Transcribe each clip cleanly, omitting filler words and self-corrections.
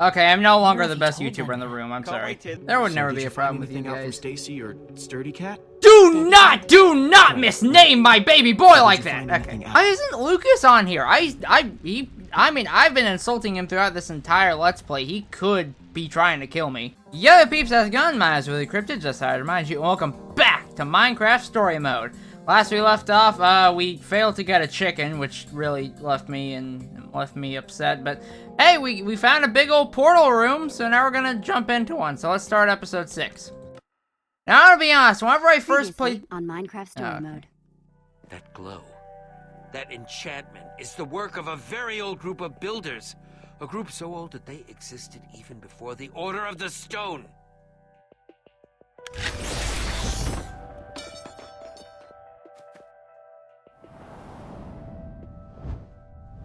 Okay, I'm no longer if the you best told YouTuber them in the that. room. I'm Call sorry. my tin. There would So never did be you a find problem with you anything out from guys. Stacy or Sturdy Cat? Do not misname my baby boy like that. find Okay. anything out? Why isn't Lucas on here? I mean, I've been insulting him throughout this entire Let's Play. He could be trying to kill me. Yo, peeps, how's it going? My name's Really Cryptid. Just thought I'd remind you, welcome back to Minecraft Story Mode. Last we left off, we failed to get a chicken, which really left me upset. But hey, we found a big old portal room, so now we're gonna jump into one. So let's start episode 6. Now, I'm gonna be honest, whenever I first played on Minecraft Story Mode. That glow, that enchantment is the work of a very old group of builders. A group so old that they existed even before the Order of the Stone.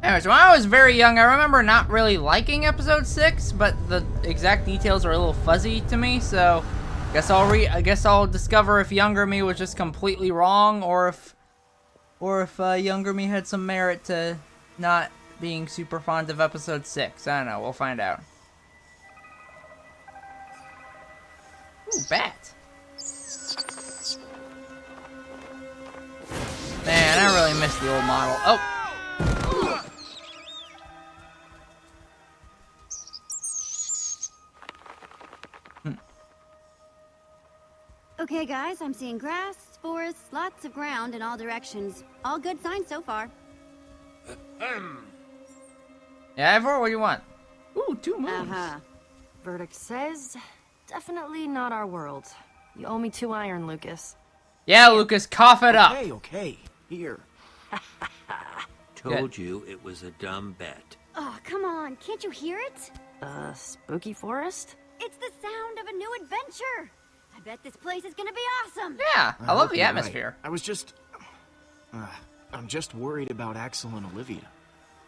Anyways, when I was very young, I remember not really liking episode 6, but the exact details are a little fuzzy to me, so I guess I'll discover if younger me was just completely wrong, or if younger me had some merit to not being super fond of episode 6. I don't know, we'll find out. Ooh, bat. Man, I really miss the old model. Oh! Okay, guys, I'm seeing grass, forests, lots of ground in all directions. All good signs so far. Yeah, Ivor, what do you want? Ooh, 2 moons. Verdict says, definitely not our world. You owe me 2 iron, Lucas. Yeah, Lucas, cough it up. Okay, here. Told you it was a dumb bet. Oh, come on, can't you hear it? Spooky forest? It's the sound of a new adventure. I bet this place is gonna be awesome. Yeah, I love the You're atmosphere. right. I was just... I'm just worried about Axel and Olivia.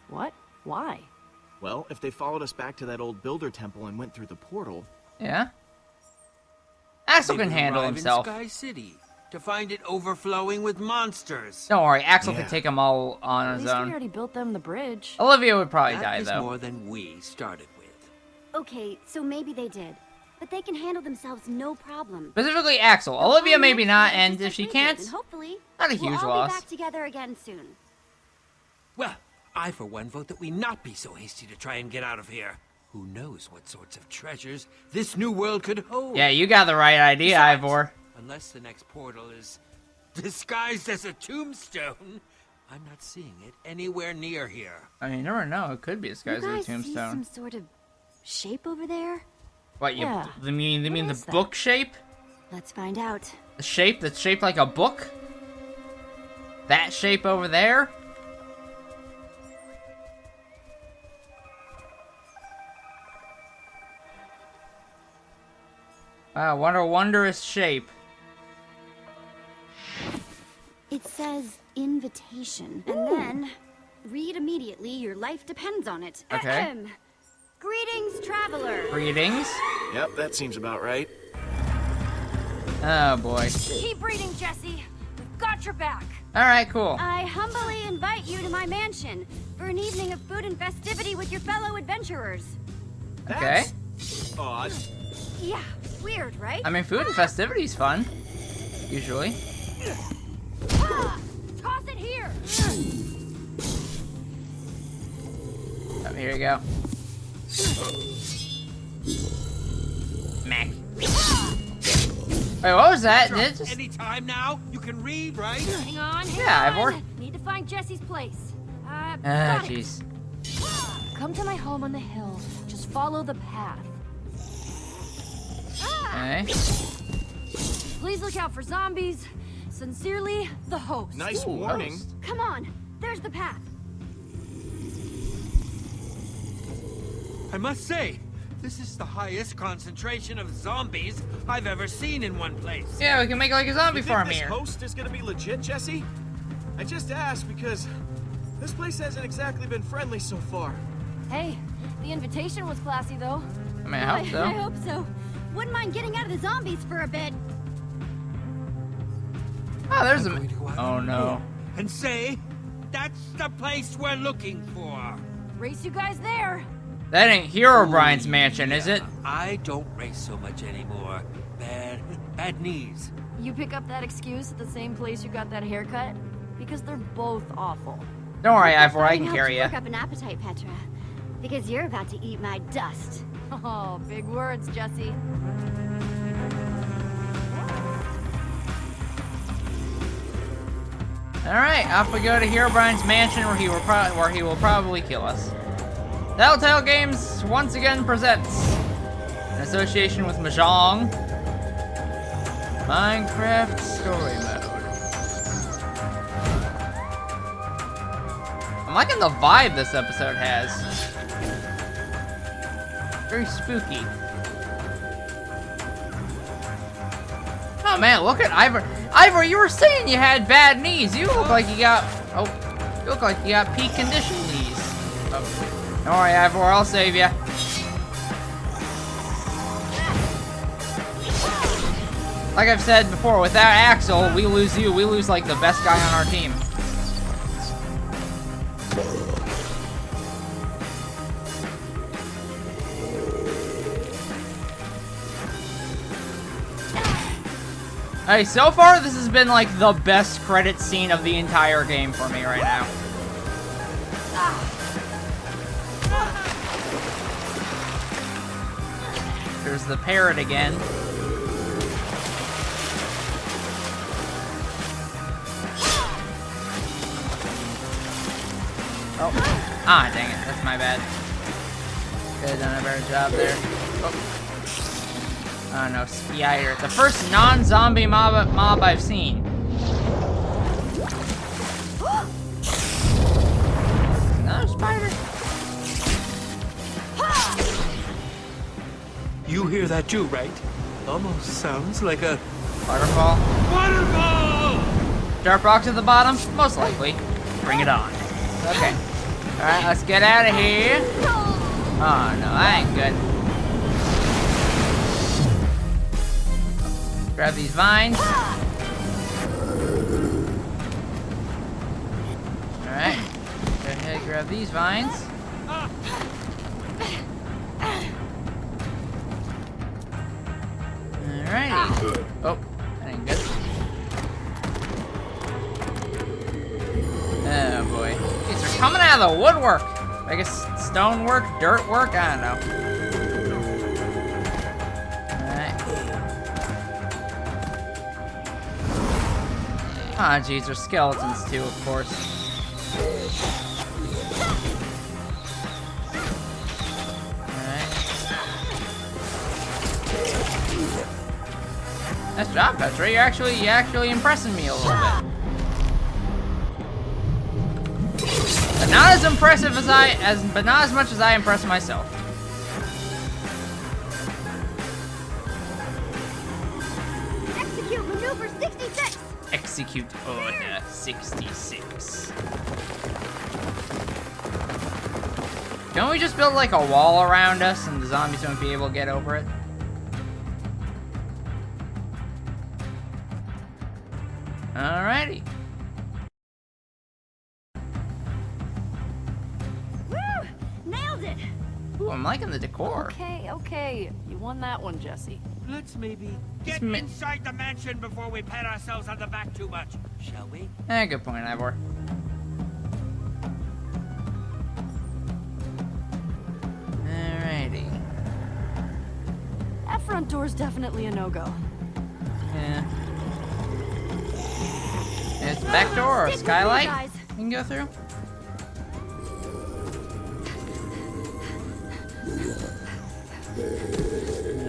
What? Why? Well, if they followed us back to that old builder temple and went through the portal... Yeah. Axel They can would handle arrive himself. in Sky City to find it overflowing with monsters. Don't worry, Axel Yeah. can take them all on At his least we own. already built them the bridge. Olivia would probably That die, is though. more than we started with. Okay, so maybe they did. But they can handle themselves no problem. Specifically Axel. Olivia maybe not, and if she can't, And hopefully, not a we'll huge all loss. be back together again soon. Well, I for one vote that we not be so hasty to try and get out of here. Who knows what sorts of treasures this new world could hold? Yeah, you got the right idea, Besides, Ivor. Unless the next portal is disguised as a tombstone, I'm not seeing it anywhere near here. I mean, you never know. It could be disguised You as a guys see tombstone. some sort of shape over there? What, you Yeah. mean the is that? book shape? Let's find out. The shape that's shaped like a book? That shape over there? Wow, what a wondrous shape. It says invitation. And then read immediately. Your life depends on it. Okay. Ahem. Greetings, traveler. Greetings. Yep, that seems about right. Oh boy. Keep reading, Jesse. We've got your back. Alright, cool. I humbly invite you to my mansion for an evening of food and festivity with your fellow adventurers. Okay. That's odd. Yeah, weird, right? I mean, food and festivity's fun. Usually. Ah, toss it here. Oh, here you go. Mac. Wait, what was that? Did it just... Any time now, you can read, right? Hang on, hang Yeah, on. Ivor. Need to find Jesse's place. Ah, Got it. jeez. Come to my home on the hill. Just follow the path. Okay. Please look out for zombies. Sincerely, the host. Nice Ooh, warning. host. Come on, there's the path. I must say, this is the highest concentration of zombies I've ever seen in one place. Yeah, we can make like a zombie You think farm this here. host is gonna be legit, Jesse? I just asked because this place hasn't exactly been friendly so far. Hey, the invitation was classy, though. I mean, I hope I so. hope so. Wouldn't mind getting out of the zombies for a bit. Oh, there's I'm a... going to go out Oh, no. and say, that's the place we're looking for. Race you guys there. That ain't Herobrine's mansion, is it? I don't race so much anymore. Bad knees. You pick up that excuse at the same place you got that haircut? Because they're both awful. Don't worry, Ivor, I can Helped carry you you. work up an appetite, Petra. Because you're about to eat my dust. Oh, big words, Jesse. Alright, off we go to Herobrine's mansion where he will probably kill us. Telltale Games once again presents, in association with Mahjong, Minecraft Story Mode. I'm liking the vibe this episode has. Very spooky. Oh man, look at Ivor. Ivor, you were saying you had bad knees. You look like you got, you look like you got peak condition knees. Oh, don't worry, Ivor, I'll save you. Like I've said before, without Axel, we lose you. We lose like the best guy on our team. Hey, so far this has been like the best credit scene of the entire game for me right now. There's the parrot again. Oh, ah, dang it, that's my bad. Could have done a better job there. Oh no, Spider. The first non-zombie mob I've seen. Another spider. You hear that too, right? Almost sounds like a Waterfall. waterfall! Sharp rocks at the bottom? Most likely. Bring it on. Okay. Alright, let's get out of here. Oh no, that ain't good. Grab these vines. Alright. Go ahead, grab these vines. Alrighty. Oh, that ain't good. Oh boy. These are coming out of the woodwork. I guess stonework, dirt work, I don't know. Ah, geez, there's skeletons too, of course. Alright. Nice job, Petra. You're actually impressing me a little bit. But not as impressive as but not as much as I impress myself. Execute maneuver 66! Execute order 66. Don't we just build like a wall around us and the zombies won't be able to get over it? Alrighty. Woo! Nailed it! Ooh, I'm liking the decor. Okay. You won that one, Jesse. Let's maybe get inside the mansion before we pat ourselves on the back too much, shall we? Good point, Ivor. Alrighty. That front door's definitely a no-go. Yeah. It's a back door or a Stick with me, skylight guys. you can go through.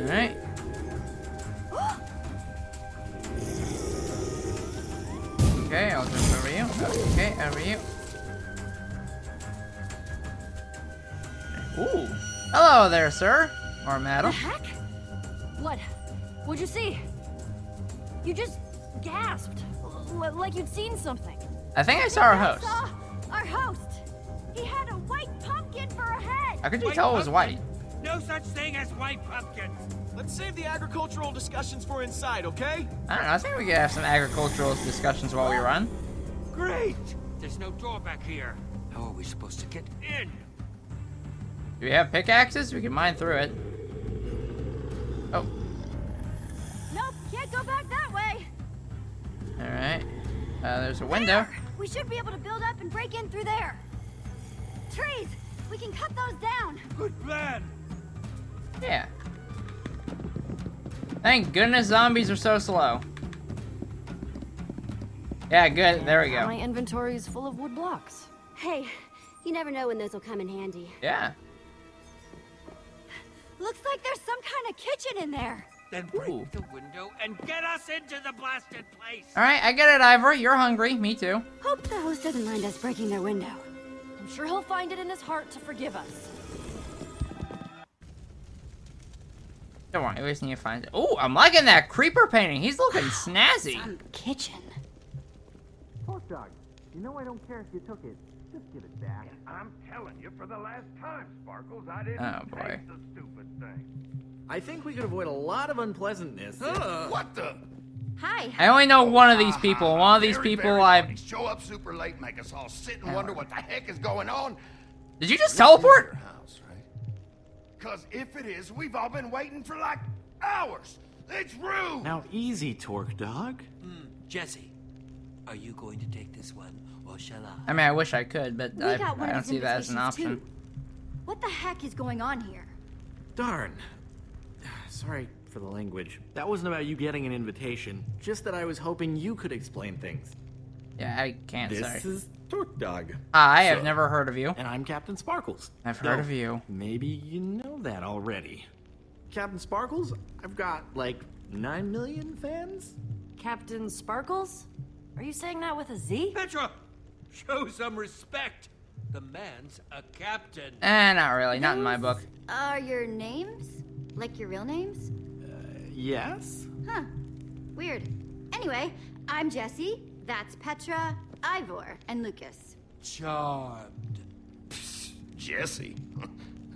Alright. Okay, I'll jump over you. Okay, over you. Ooh. Hello there, sir. Or The madam. heck? What? What'd you see? You just gasped. Like you'd seen something. I think I saw our host. Our host! He had a white pumpkin for a head! How could you White tell it was white? pumpkin. No such thing as white pumpkins. Let's save the agricultural discussions for inside, okay? I don't know. I think we could have some agricultural discussions while we run. Great! There's no door back here. How are we supposed to get in? Do we have pickaxes? We can mine through it. Oh. Nope, can't go back that way. Alright. There's a window. There! We should be able to build up and break in through there. Trees! We can cut those down. Good plan. Yeah. Thank goodness zombies are so slow. Yeah, good. There we go. My inventory is full of wood blocks. Hey, you never know when those will come in handy. Yeah. Looks like there's some kind of kitchen in there. Then break the window and get us into the blasted place. Alright, I get it, Ivor. You're hungry. Me too. Hope the host doesn't mind us breaking their window. I'm sure he'll find it in his heart to forgive us. Don't worry, we just need to find it. Oh, I'm liking that creeper painting. He's looking snazzy. Some kitchen. Pork dog, you know I don't care if you took it. Just give it back. I'm telling you for the last time, Sparkles, I didn't Oh, boy. take the stupid thing. I think we could avoid a lot of unpleasantness. What the? Hi. I only know one of these people. One of these Very, people very I... funny. Show up super late, make us all sit and wonder what the heck is going on. Did you just teleport? Your house, right? Cause if it is, we've all been waiting for like hours. It's rude. Now easy, Torque Dog. Jesse, are you going to take this one, or shall I? I mean, I wish I could, but We I got one don't of his see that as an invitations, option. too. What the heck is going on here? Darn. Sorry for the language. That wasn't about you getting an invitation. Just that I was hoping you could explain things. Yeah, I can't, This sorry. is Torque Dog. I have never heard of you. And I'm Captain Sparkles. I've heard of you. Maybe you know that already. Captain Sparkles, I've got like 9 million fans. Captain Sparkles? Are you saying that with a Z? Petra, show some respect. The man's a captain. Not really. Not in my book. Are your names? Like your real names? Yes? Huh. Weird. Anyway, I'm Jesse. That's Petra, Ivor, and Lukas. Charmed. Jesse.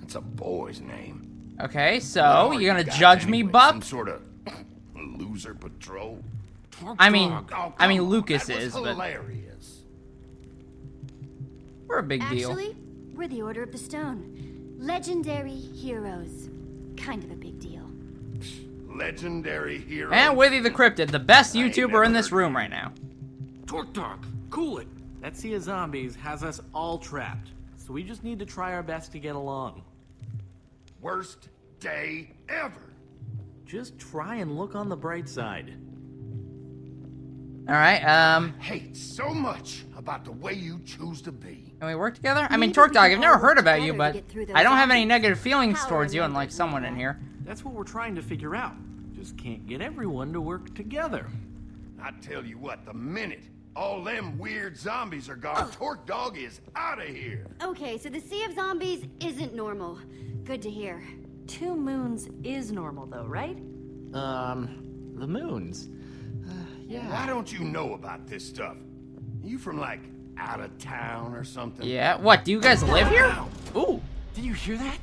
That's a boy's name. Okay, so Oh, you're gonna you guys judge me, anyway, Bup? Some sort of loser patrol. I mean, Oh, I mean come on, Lucas that was is, but hilarious. we're a big deal. Actually, we're the Order of the Stone. Legendary heroes. Kind of a big deal. Legendary hero. And Withie the Cryptid, the best I ain't YouTuber never in this heard room right now. Torque Dog, cool it. That sea of zombies has us all trapped. So we just need to try our best to get along. Worst day ever. Just try and look on the bright side. Alright, Hate so much about the way you choose to be. can we work together? I mean, Maybe Torque we Dog, can I've never all heard work about you, together but to get through those I don't have any zombies. negative feelings Power towards you, numbers, unlike someone in here. That's what we're trying to figure out. Just can't get everyone to work together. I tell you what, the minute all them weird zombies are gone, Torque Dog is out of here. Okay, so the Sea of Zombies isn't normal. Good to hear. 2 moons is normal though, right? The moons. Why don't you know about this stuff? You from like out of town or something? Yeah, what, do you guys live here? Ooh, Did you hear that?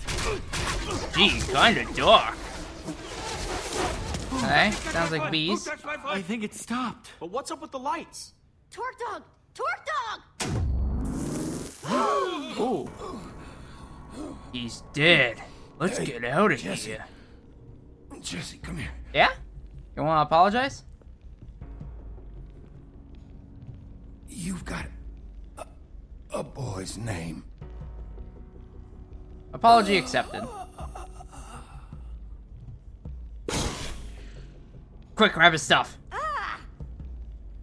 gee, kinda dark. Okay, sounds like bees. Who touched my foot? I think it stopped. But what's up with the lights? Torque Dog! Torque Dog! Ooh. He's dead. Let's get out of here. Jesse, come here. Yeah? You wanna apologize? You've got a boy's name. Apology accepted. Quick, grab his stuff.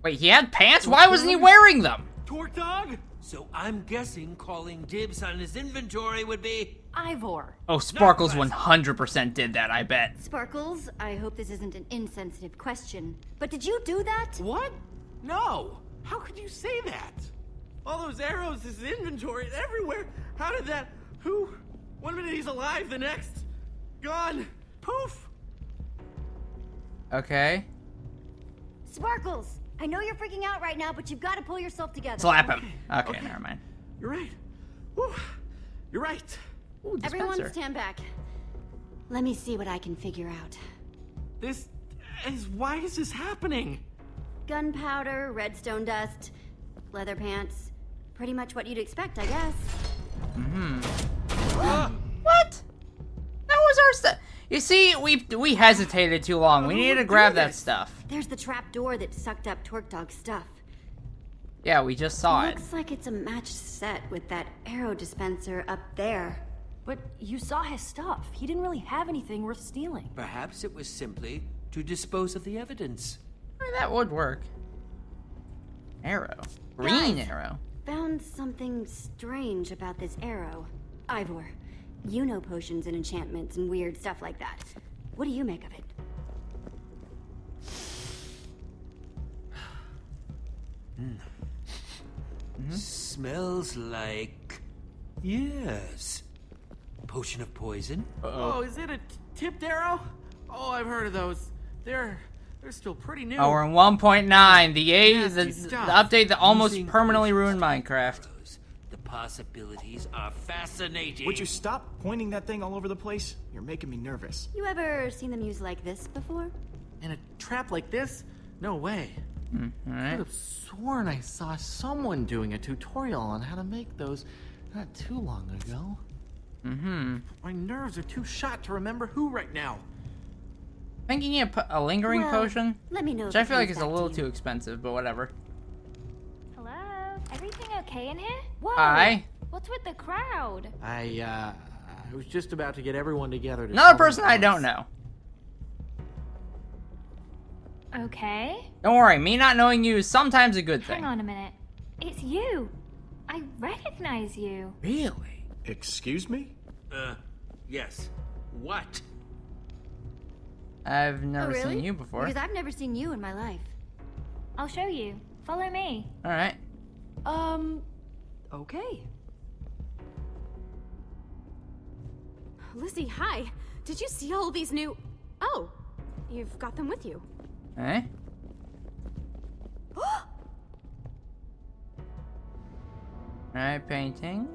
Wait, he had pants? Why wasn't he wearing them? Torque Dog? So I'm guessing calling dibs on his inventory would be... Ivor. Oh, Sparkles 100% did that, I bet. Sparkles, I hope this isn't an insensitive question, but did you do that? What? No. How could you say that? All those arrows, his inventory, everywhere. How did that? Who? 1 minute he's alive, the next gone. Poof. Okay. Sparkles, I know you're freaking out right now, but you've got to pull yourself together. Slap him. Okay, never mind. You're right. Whew. You're right. Ooh, Everyone dispenser. stand back. Let me see what I can figure out. This is why is this happening? Gunpowder, redstone dust, leather pants. Pretty much what you'd expect, I guess. What? You see, we hesitated too long. We needed to grab that stuff. There's the trap door that sucked up Torque Dog's stuff. Yeah, we just saw it. Looks like it's a matched set with that arrow dispenser up there. But you saw his stuff. He didn't really have anything worth stealing. Perhaps it was simply to dispose of the evidence. That would work. Arrow. Green Guys. arrow. Found something strange about this arrow. Ivor, you know potions and enchantments and weird stuff like that. What do you make of it? Smells like... yes. Potion of poison? Oh, is it a tipped arrow? Oh, I've heard of those. They're still pretty new. Oh, we're in 1.9. The Nasty stuff. update that almost Using permanently ruined potions Minecraft. arrows. The possibilities are fascinating. Would you stop pointing that thing all over the place? You're making me nervous. You ever seen them used like this before? In a trap like this? No way. I Alright. could have sworn I saw someone doing a tutorial on how to make those not too long ago. My nerves are too shot to remember who right now. Thinking a lingering Well, potion? Let me know. Which if I it feel like comes is a back to little you. too expensive, but whatever. Hello? Everything okay in here? Whoa! Hi. What's with the crowd? I was just about to get everyone together to Another solve person I this. don't know. Okay. Don't worry, me not knowing you is sometimes a good thing. Hang on a minute. It's you. I recognize you. Really? Excuse me? Yes. What? I've Oh, never really? seen you before. Because I've never seen you in my life. I'll show you. Follow me. Alright. Okay. Lizzie, hi. Did you see all these new... Oh, you've got them with you. Eh? Alright, painting.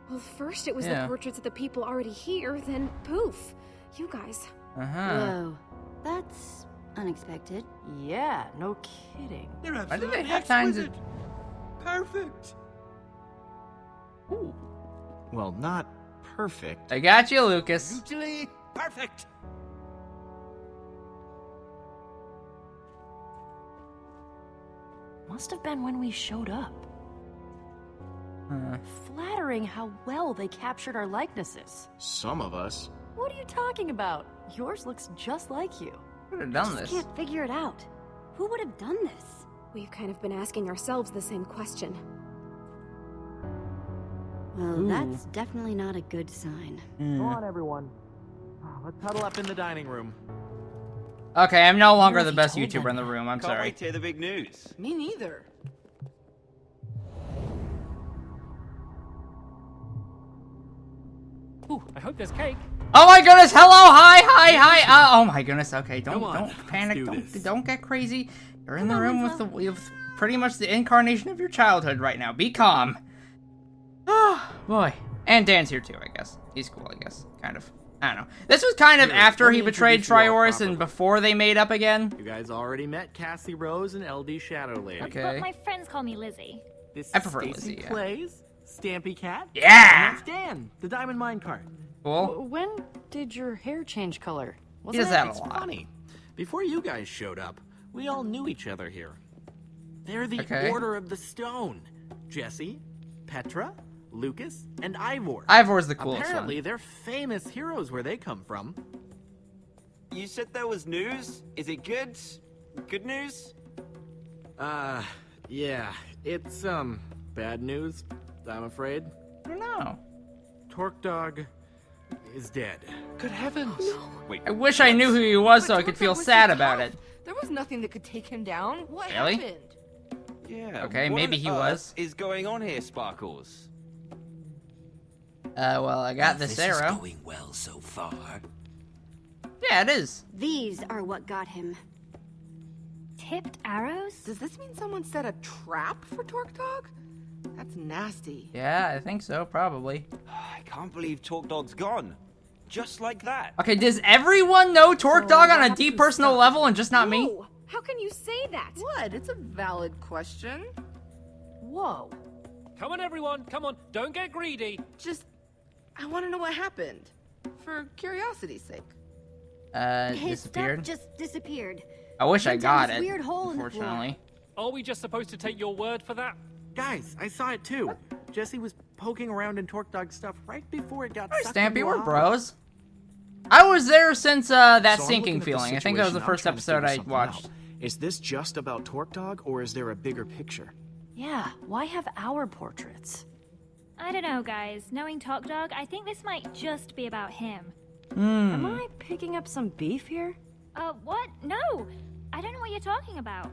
Well, first it was Yeah. the portraits of the people already here, then poof. You guys. Uh-huh. Whoa. That's unexpected. Yeah, no kidding. They're Why do absolutely they have times of... perfect. Ooh. Well, not perfect. I got you, Lucas. Usually perfect. Must have been when we showed up. Uh, Flattering how well they captured our likenesses. Some of us. What are you talking about? Yours looks just like you. could have done Just this. can't figure it out. Who would have done this? We've kind of been asking ourselves the same question. Well, Ooh. that's definitely not a good sign. Go on, everyone. Let's huddle up in the dining room. Okay, I'm no longer the Really best told YouTuber them in the room. I'm Can't sorry. wait to hear the big news. Me neither. Ooh, I hope there's cake. Oh my goodness! Hello, hi. Oh my goodness. Okay, Come on, don't let's panic. do this. Don't get crazy. You're in the room with pretty much the incarnation of your childhood right now. Be calm. Oh boy. And Dan's here too, I guess. He's cool, I guess. Kind of. I don't know. This was kind of Here, after let he me betrayed introduce you all Trioris and properly. before they made up again. You guys already met Cassie Rose and LD Shadow Lady. Okay. But my friends call me Lizzie. This I prefer is Lizzie, Stacy yeah. Plays, Stampy Cat. Yeah! And that's Dan, the Diamond Minecart. Cool. When did your hair change color? He does that a It's lot. funny. Before you guys showed up, we all knew each other here. They're the Okay. Order of the Stone. Jesse, Petra, Lukas, and Ivor. Ivor's the coolest Apparently, one. they're famous heroes where they come from. You said there was news? Is it good? Good news? Yeah. It's, bad news, I'm afraid. I don't know. Torque Dog is dead. Good heavens. Wait, I wish I knew who he was so I could feel sad about it. There was nothing that could take him down. What Really? happened? yeah. Okay, what maybe on he earth was. is going on here, Sparkles? Well, I got this Is arrow. going well so far. Yeah, it is. These are what got him. Tipped arrows? Does this mean someone set a trap for Torque Dog? That's nasty. Yeah, I think so, probably. I can't believe Talk Dog's gone. Just like that. Okay, does everyone know Torque Dog on a what deep happens personal to- level and just not me? Whoa, how can you say that? What? It's a valid question. Whoa. Come on, everyone. Come on. Don't get greedy. Just, I want to know what happened. For curiosity's sake. His Disappeared? stuff just disappeared. I wish I Went down got this it, weird hole in the floor. unfortunately. Are we just supposed to take your word for that? Guys, I saw it too. Jesse was poking around in Torque Dog's stuff right before it got Hey, sucked Stampy, into we're a hopper. bros. I was there since that So I'm sinking looking at feeling. I think that was the situation, I'm first trying to episode figure I something watched. out. Is this just about Torque Dog, or is there a bigger picture? Yeah, why have our portraits? I don't know, guys. Knowing Talk Dog, I think this might just be about him. Am I picking up some beef here? What? No! I don't know what you're talking about.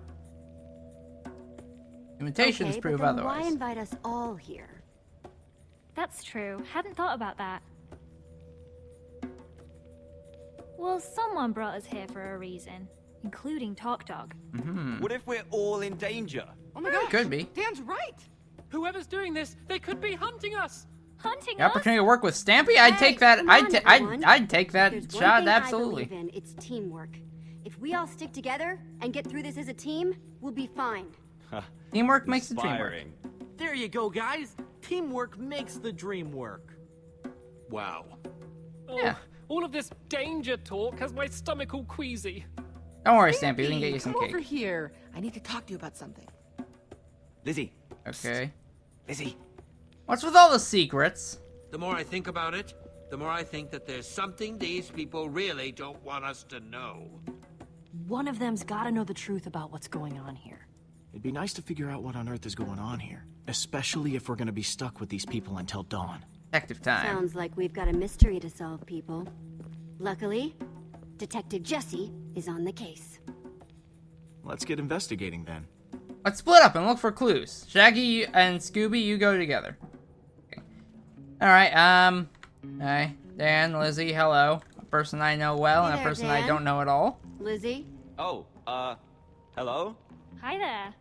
Imitations Okay, prove but then otherwise. why invite us all here? That's true. Hadn't thought about that. Well, someone brought us here for a reason, including Talk Dog. What if we're all in danger? Oh my gosh. Could be. Dan's right. Whoever's doing this, they could be hunting us. Hunting The us? opportunity to work with Stampy? I'd take that. come on, everyone. I'd take that There's one shot. thing Absolutely. I believe in, it's teamwork. If we all stick together and get through this as a team, we'll be fine. Teamwork makes the dream work. Inspiring. There you go, guys. Teamwork makes the dream work. Wow. Oh, Yeah. all of this danger talk has my stomach all queasy. Don't worry, Stampy. We can get you some Come cake. over here. I need to talk to you about something. Lizzie. Okay. Lizzie. What's with all the secrets? The more I think about it, the more I think that there's something these people really don't want us to know. One of them's gotta know the truth about what's going on here. It'd be nice to figure out what on earth is going on here, especially if we're gonna be stuck with these people until dawn. Detective time. Sounds like we've got a mystery to solve, people. Luckily, Detective Jesse is on the case. Let's get investigating then. Let's split up and look for clues. Shaggy and Scooby, you go together. Okay. Alright, hi. Dan, Lizzie, hello. A person I know well Hey and a there, person I Dan. don't know at all. Lizzie? Oh, hello? Hi there.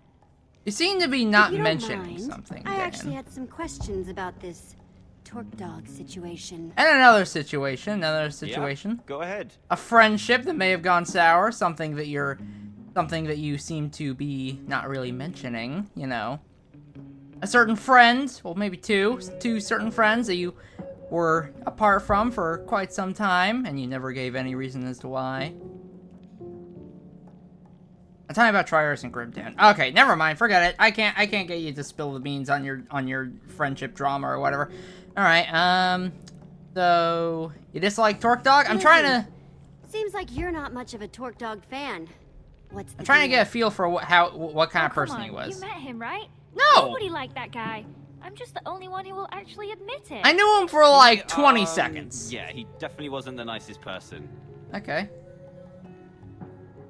You seem to be not if you don't mentioning mind, something, I Dan. actually had some questions about this Torque Dog situation. And another situation. Yeah, go ahead. A friendship that may have gone sour, something that you seem to be not really mentioning, you know. A certain friend, well maybe two certain friends that you were apart from for quite some time, and you never gave any reason as to why. I'm talking about Triers and Grimtan. Okay, never mind, forget it. I can't get you to spill the beans on your friendship drama or whatever. Alright, so you dislike Torque Dog? I'm trying to Seems like you're not much of a Torque Dog fan. What's the I'm trying to deal? get a feel for what kind of Oh, come person on. he was. You met him, right? No! Nobody liked that guy. I'm just the only one who will actually admit it. I knew him for like 20 seconds. Yeah, he definitely wasn't the nicest person. Okay.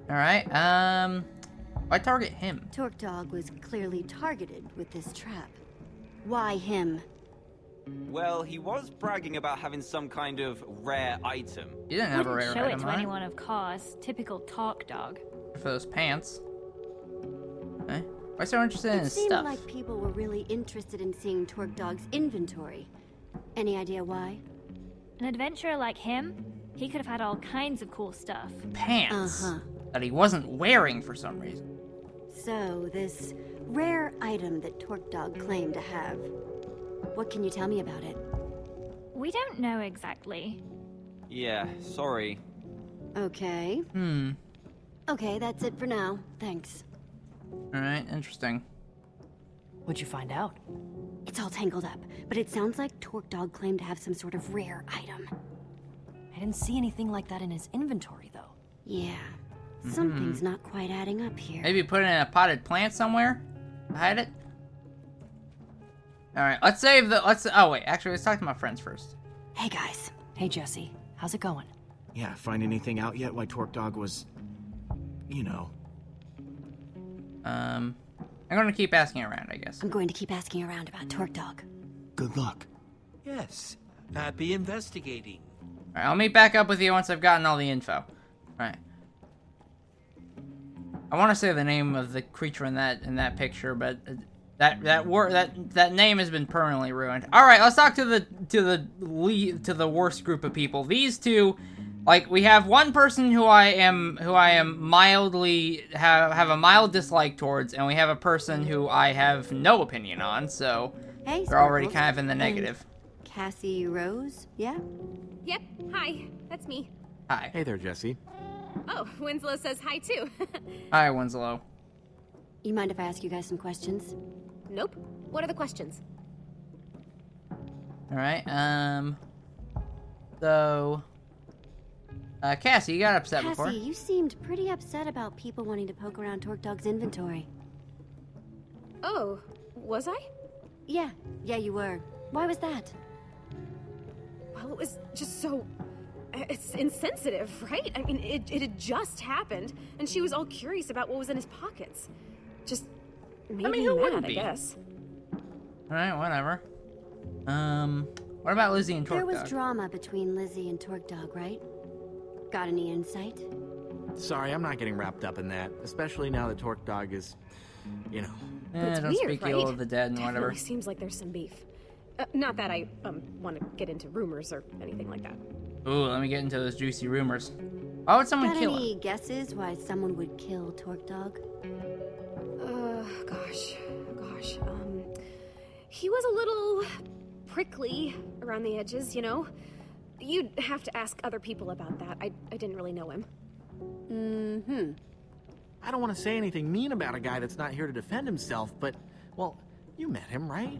Alright, why target him? Torque Dog was clearly targeted with this trap. Why him? Well, he was bragging about having some kind of rare item. You didn't have a Wouldn't rare show it item, to huh? anyone, of course. Typical Talk Dog. For those pants. Eh? Why so interested in It his seemed stuff? like people were really interested in seeing Torque Dog's inventory. Any idea why? An adventurer like him, he could have had all kinds of cool stuff. Pants. Uh-huh. That he wasn't wearing for some reason. So, this rare item that Torque Dog claimed to have. What can you tell me about it? We don't know exactly. Yeah, sorry. Okay. Okay, that's it for now. Thanks. Alright, interesting. What'd you find out? It's all tangled up, but it sounds like Torque Dog claimed to have some sort of rare item. I didn't see anything like that in his inventory, though. Yeah. Something's not quite adding up here. Maybe put it in a potted plant somewhere? Hide it? Alright, let's save the... Oh, wait. Actually, let's talk to my friends first. Hey, guys. Hey, Jesse. How's it going? Yeah, find anything out yet why Torque Dog was... you know... I'm gonna keep asking around, I guess. I'm going to keep asking around about Torque Dog. Good luck. Yes. Happy investigating. Alright, I'll meet back up with you once I've gotten all the info. Alright. I want to say the name of the creature in that picture, but that name has been permanently ruined. All right, let's talk to the worst group of people. These two, like, we have one person who I am mildly have a mild dislike towards, and we have a person who I have no opinion on. So Hey, they're already Sparkles. kind of in the And negative. Cassie Rose, yeah? Yep, hi. That's me. Hi. Hey there, Jesse. Oh, Winslow says hi too. Hi, Winslow. You mind if I ask you guys some questions? Nope. What are the questions? Alright, so... Cassie, you got upset before. Cassie, you seemed pretty upset about people wanting to poke around Torque Dog's inventory. Oh, was I? Yeah, you were. Why was that? Well, it was just so... It's insensitive, right? I mean, it had just happened, and she was all curious about what was in his pockets. Just made me mad, I guess. Alright, whatever. What about Lizzie and Torque There was Dog? drama between Lizzie and Torque Dog, right? Got any insight? Sorry, I'm not getting wrapped up in that, especially now that Torque Dog is, you know. Don't weird, speak right? ill of the dead and Definitely whatever. seems like there's some beef. Not that I want to get into rumors or anything like that. Ooh, let me get into those juicy rumors. Why would someone Got kill any him? guesses why someone would kill Torque Dog? Gosh. He was a little prickly around the edges, you know? You'd have to ask other people about that. I didn't really know him. Mm-hmm. I don't want to say anything mean about a guy that's not here to defend himself, but, well, you met him, right?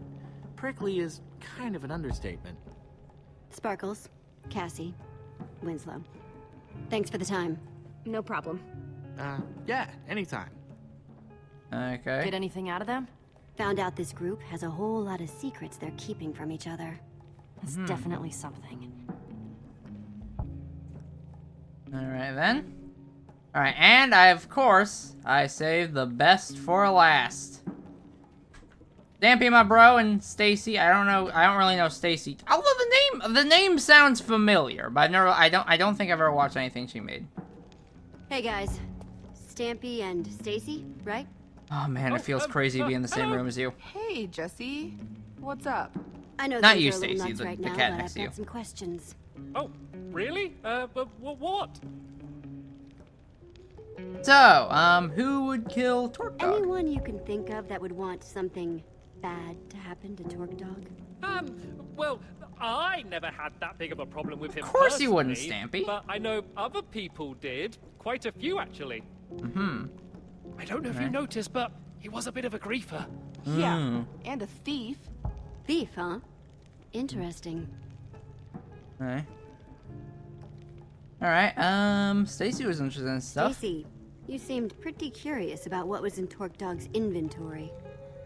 Prickly is kind of an understatement. Sparkles, Cassie, Winslow. Thanks for the time. No problem. Yeah, anytime. Okay. Get anything out of them? Found out this group has a whole lot of secrets they're keeping from each other. It's definitely something. Alright then. Alright, and of course, I saved the best for last. Stampy, my bro, and Stacy. I don't really know Stacy. Although the name sounds familiar, but I don't think I've ever watched anything she made. Hey guys, Stampy and Stacy, right? Oh man, it feels crazy to be in the same room as you. Hey, Jesse. What's up? I know Not things you, are a little Stacy, nuts the right cat now, but next I've to you. got some questions. Oh, really? But what? So, who would kill Torque Dog? Anyone you can think of that would want something bad to happen to Torque Dog? Well, I never had that big of a problem with him. Of course you wouldn't, personally, Stampy. But I know other people did. Quite a few, actually. Mm-hmm. I don't know if you noticed, but he was a bit of a griefer. Yeah, and a thief. Thief, huh? Interesting. Alright, Stacy was interested in stuff. Stacy, you seemed pretty curious about what was in Torque Dog's inventory.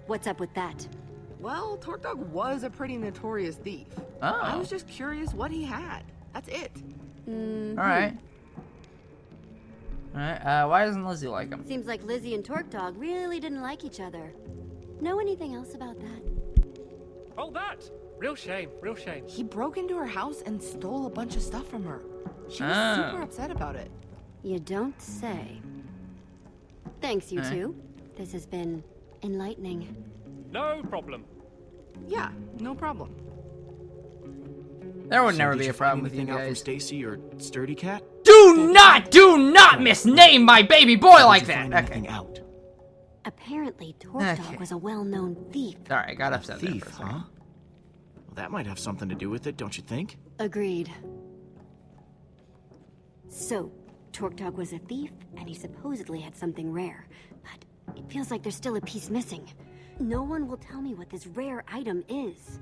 What's up with that? Well, Torque Dog was a pretty notorious thief. Oh. I was just curious what he had. That's it. Alright. Alright, why doesn't Lizzie like him? Seems like Lizzie and Torque Dog really didn't like each other. Know anything else about that? Oh, that! Real shame, real shame. He broke into her house and stole a bunch of stuff from her. She was super upset about it. You don't say. Thanks, you two. This has been enlightening. No problem. Yeah, no problem. There would never be a problem with you Anything out from guys. Stacy or Sturdy Cat? Do not misname my baby boy like that! Okay. Out? Apparently, Torque Dog was a well-known thief. Sorry, I got upset there Thief, for a second. huh? Well, that might have something to do with it, don't you think? Agreed. So, Torque Dog was a thief, and he supposedly had something rare. But it feels like there's still a piece missing. No one will tell me what this rare item is.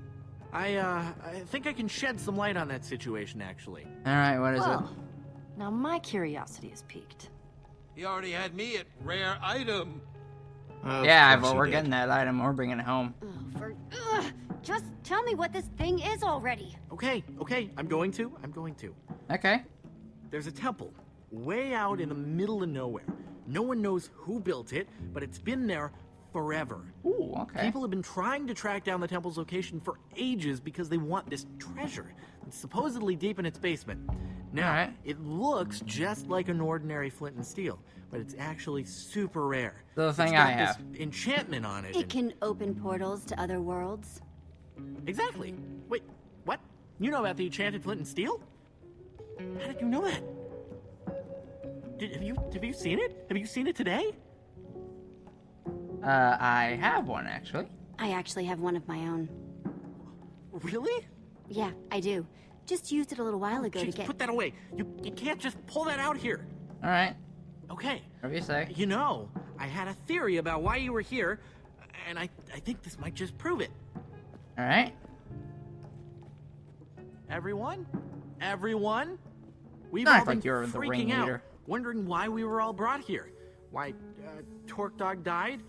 I think I can shed some light on that situation, actually. Alright, what is it? Well, now my curiosity is piqued. He already had me at rare item. Yeah, we're getting that item. We're bringing it home. Just tell me what this thing is already. Okay, I'm going to. Okay. There's a temple way out in the middle of nowhere. No one knows who built it, but it's been there forever. Ooh, okay. People have been trying to track down the temple's location for ages because they want this treasure. It's supposedly deep in its basement. Now, it looks just like an ordinary flint and steel, but it's actually super rare. The thing It's got I have. this enchantment on it. It can open portals to other worlds. Exactly. Wait, what? You know about the enchanted flint and steel? How did you know that? Have you seen it? Have you seen it today? I have one, actually. I actually have one of my own. Really? Yeah, I do. Just used it a little while ago to Jeez, get... put that away. You can't just pull that out here. All right. Okay. Whatever you say. You know, I had a theory about why you were here, and I think this might just prove it. All right. Everyone? We've Not all been like you're the freaking out, ringleader. wondering why we were all brought here. Why Torque Dog died,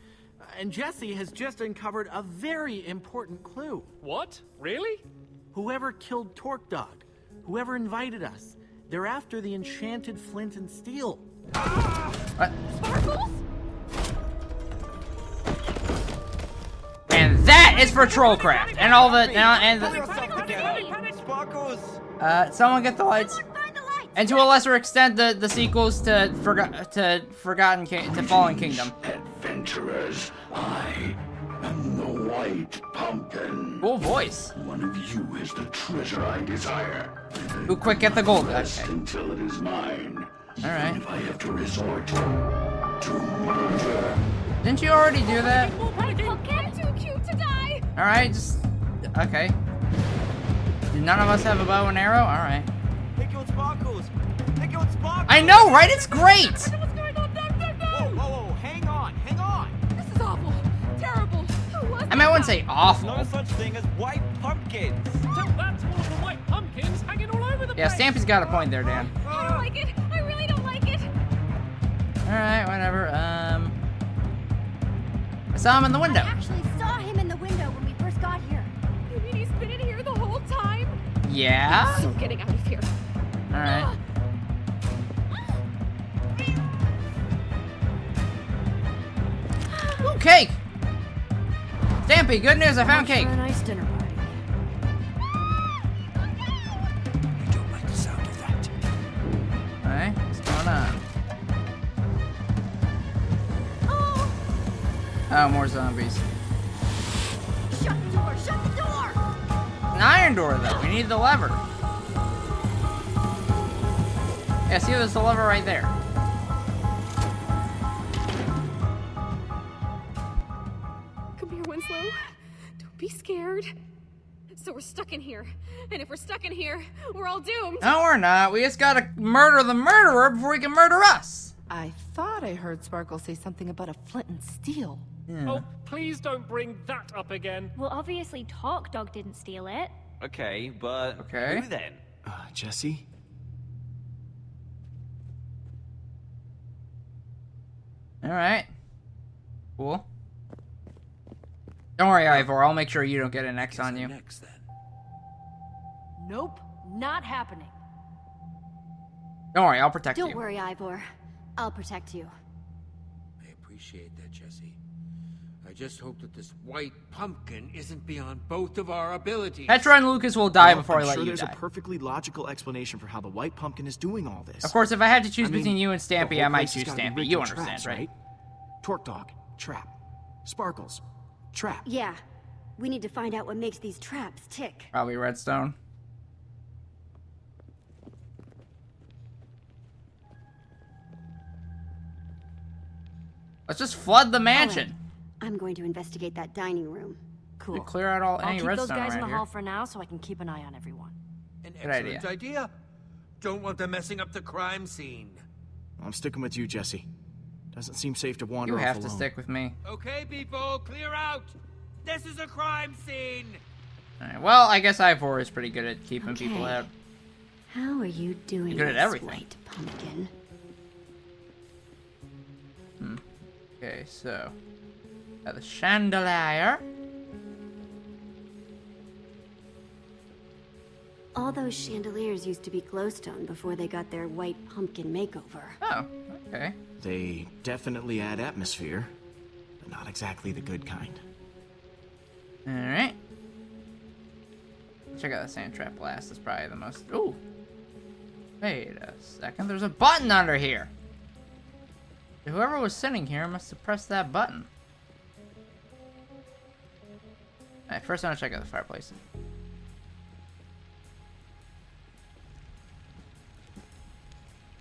and Jesse has just uncovered a very important clue. What? Really? Whoever killed Torque Dog, whoever invited us, they're after the enchanted flint and steel. What? Sparkles? And that is for Trollcraft and all the Sparkles! someone get the lights. And to a lesser extent, the sequels to Fallen Kingdom. Adventurers, I am the White Pumpkin. Cool voice. One of you is the treasure I desire. Ooh, quick, get the gold. Rest Okay. until it is mine. All right. If I have to resort to murder. Didn't you already do that? I'm too cute to die. All right, just okay. Do none of us have a bow and arrow? All right. Pick your Sparkles! Pick your Sparkles! I know, right? It's great. What's going on? No. Whoa, hang on. This is awful. Terrible. Who was I mean, I wouldn't say awful. No such thing as white pumpkins! Tell that to all the white pumpkins hanging all over the Yeah, place. Stampy's got a point there, Dan. I don't like it. I really don't like it. All right, whatever. I saw him in the window. I actually saw him in the window when we first got here. You mean he's been in here the whole time? Yeah. I'm so getting out of here. All right. Ooh, cake. Stampy, good news. I found cake. For a nice dinner party. I don't like the sound of that. All right, what's going on? Oh, more zombies. Shut the door! Shut the door! An iron door, though. We need the lever. Yeah, see, there's the lever right there. Come here, Winslow. Don't be scared. So we're stuck in here. And if we're stuck in here, we're all doomed. No, we're not. We just gotta murder the murderer before he can murder us. I thought I heard Sparkle say something about a flint and steel. Yeah. Oh, please don't bring that up again. Well, obviously Talk Dog didn't steal it. Okay, but Okay. who then? Jesse? All right. Cool. Don't worry, Ivor. I'll make sure you don't get an X on you. Next, then. Nope, not happening. Don't worry, I'll protect Don't you. worry, Ivor. I'll protect you. I appreciate that, Jesse. I just hope that this white pumpkin isn't beyond both of our abilities. Petra and Lucas will die Well, before I I'm let sure you there's die. a perfectly logical explanation for how the White Pumpkin is doing all this. Of course, if I had to choose I mean, between you and the Stampy, whole I might place has choose gotta be Stampy. rigged You with understand, traps, right? Torque Dog, trap. Sparkles, trap. Yeah. We need to find out what makes these traps tick. Probably redstone. Let's just flood the mansion. I'm going to investigate that dining room. We Cool. clear out all I'll any keep those redstone guys in around the hall here. for now so I can keep an eye on everyone. An Good excellent idea. Don't want them messing up the crime scene. I'm sticking with you, Jesse. Doesn't seem safe to wander You off have alone. to stick with me. Okay, people, clear out. This is a crime scene. All right, well, I guess Ivor is pretty good at keeping people Okay. out. How are you doing, You're good at this everything. White Pumpkin? Okay, so got the chandelier. All those chandeliers used to be glowstone before they got their White Pumpkin makeover. Oh, okay. They definitely add atmosphere, but not exactly the good kind. All right. Check out the sand trap blast. That's probably the most. Ooh. Wait a second. There's a button under here. Whoever was sitting here must have pressed that button. Alright, first I'm gonna check out the fireplace.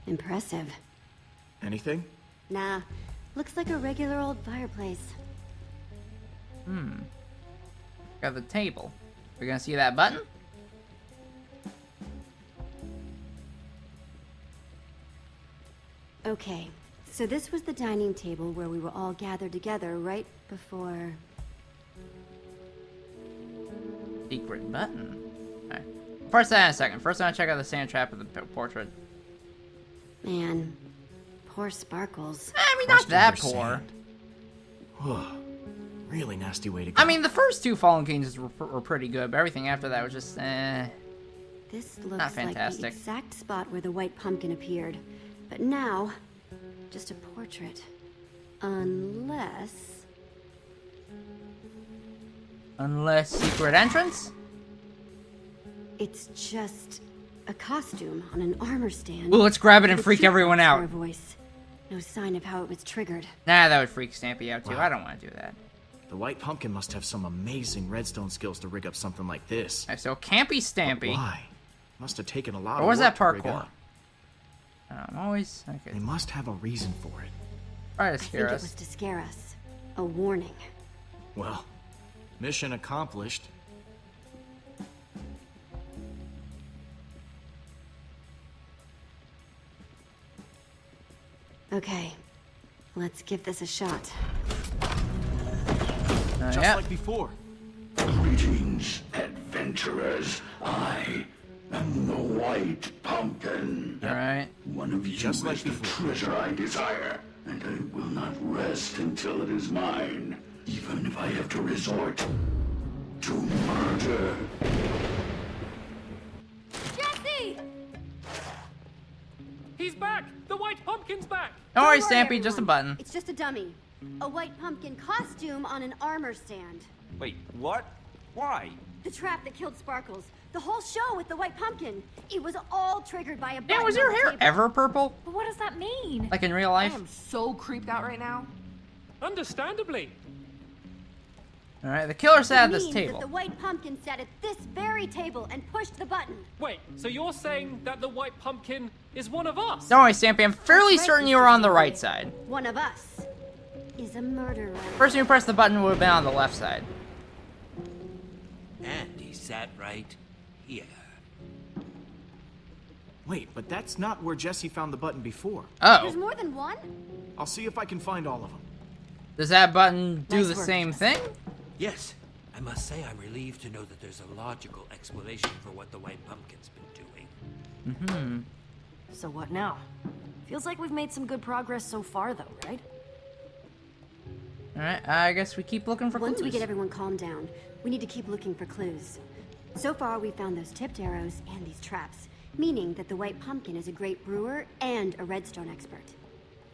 Impressive. Anything? Nah, looks like a regular old fireplace. Got the table. We're gonna see that button? Okay, so this was the dining table where we were all gathered together right before... Secret button. Alright. First that in a second. First I'm gonna check out the sand trap of the portrait. Man, poor Sparkles. I mean, not that poor. Really nasty way to go. I mean, the first two Fallen Kings were pretty good, but everything after that was just, This not looks like the fantastic. exact spot where the white pumpkin appeared. But now, just a portrait. Unless... Unless secret entrance? It's just a costume on an armor stand. Ooh, let's grab it and With a freak everyone jukebox out. for a voice. No sign of how it was triggered. Nah, that would freak Stampy out too. Wow. I don't want to do that. The white pumpkin must have some amazing redstone skills to rig up something like this. Alright, so Campy Stampy. Why? Must have taken a lot Or of was work that to rig parkour? up. I'm always... Okay. They must have a reason for it. Try to I think scare it us. was to scare us. A warning. Well, mission accomplished. Okay, let's give this a shot. Just Yep. like before. Greetings, adventurers. I am the White Pumpkin. Alright. One of you Just like is the before. treasure I desire, and I will not rest until it is mine, even if I have to resort to murder. Jesse! He's back! The White Pumpkin's back! Don't worry, Don't Stampy, just a everyone. button. It's just a dummy. A white pumpkin costume on an armor stand. Wait, what? Why? The trap that killed Sparkles. The whole show with the white pumpkin. It was all triggered by a button Yeah, was on your the hair table. ever purple? But what does that mean? Like in real I life? am so creeped out right now. Understandably. Alright, the killer sat at It this means table. that the white pumpkin sat at this very table and pushed the button. Wait, so you're saying that the White Pumpkin is one of us? Don't worry, Stampy, I'm fairly Right, certain you Mr. were on the Stampy. right side. One of us is a murderer. Person who pressed the button would have been on the left side. And he sat right here. Wait, but that's not where Jesse found the button before. There's Oh. more than one? I'll see if I can find all of them. Does that button do Nice the work, same Jesse. thing? Yes, I must say I'm relieved to know that there's a logical explanation for what the White Pumpkin's been doing. Mm-hmm. So what now? Feels like we've made some good progress so far, though, right? Alright, I guess we keep looking for Once we clues. get everyone calmed down, we need to keep looking for clues. So far, we found those tipped arrows and these traps, meaning that the white pumpkin is a great brewer and a redstone expert.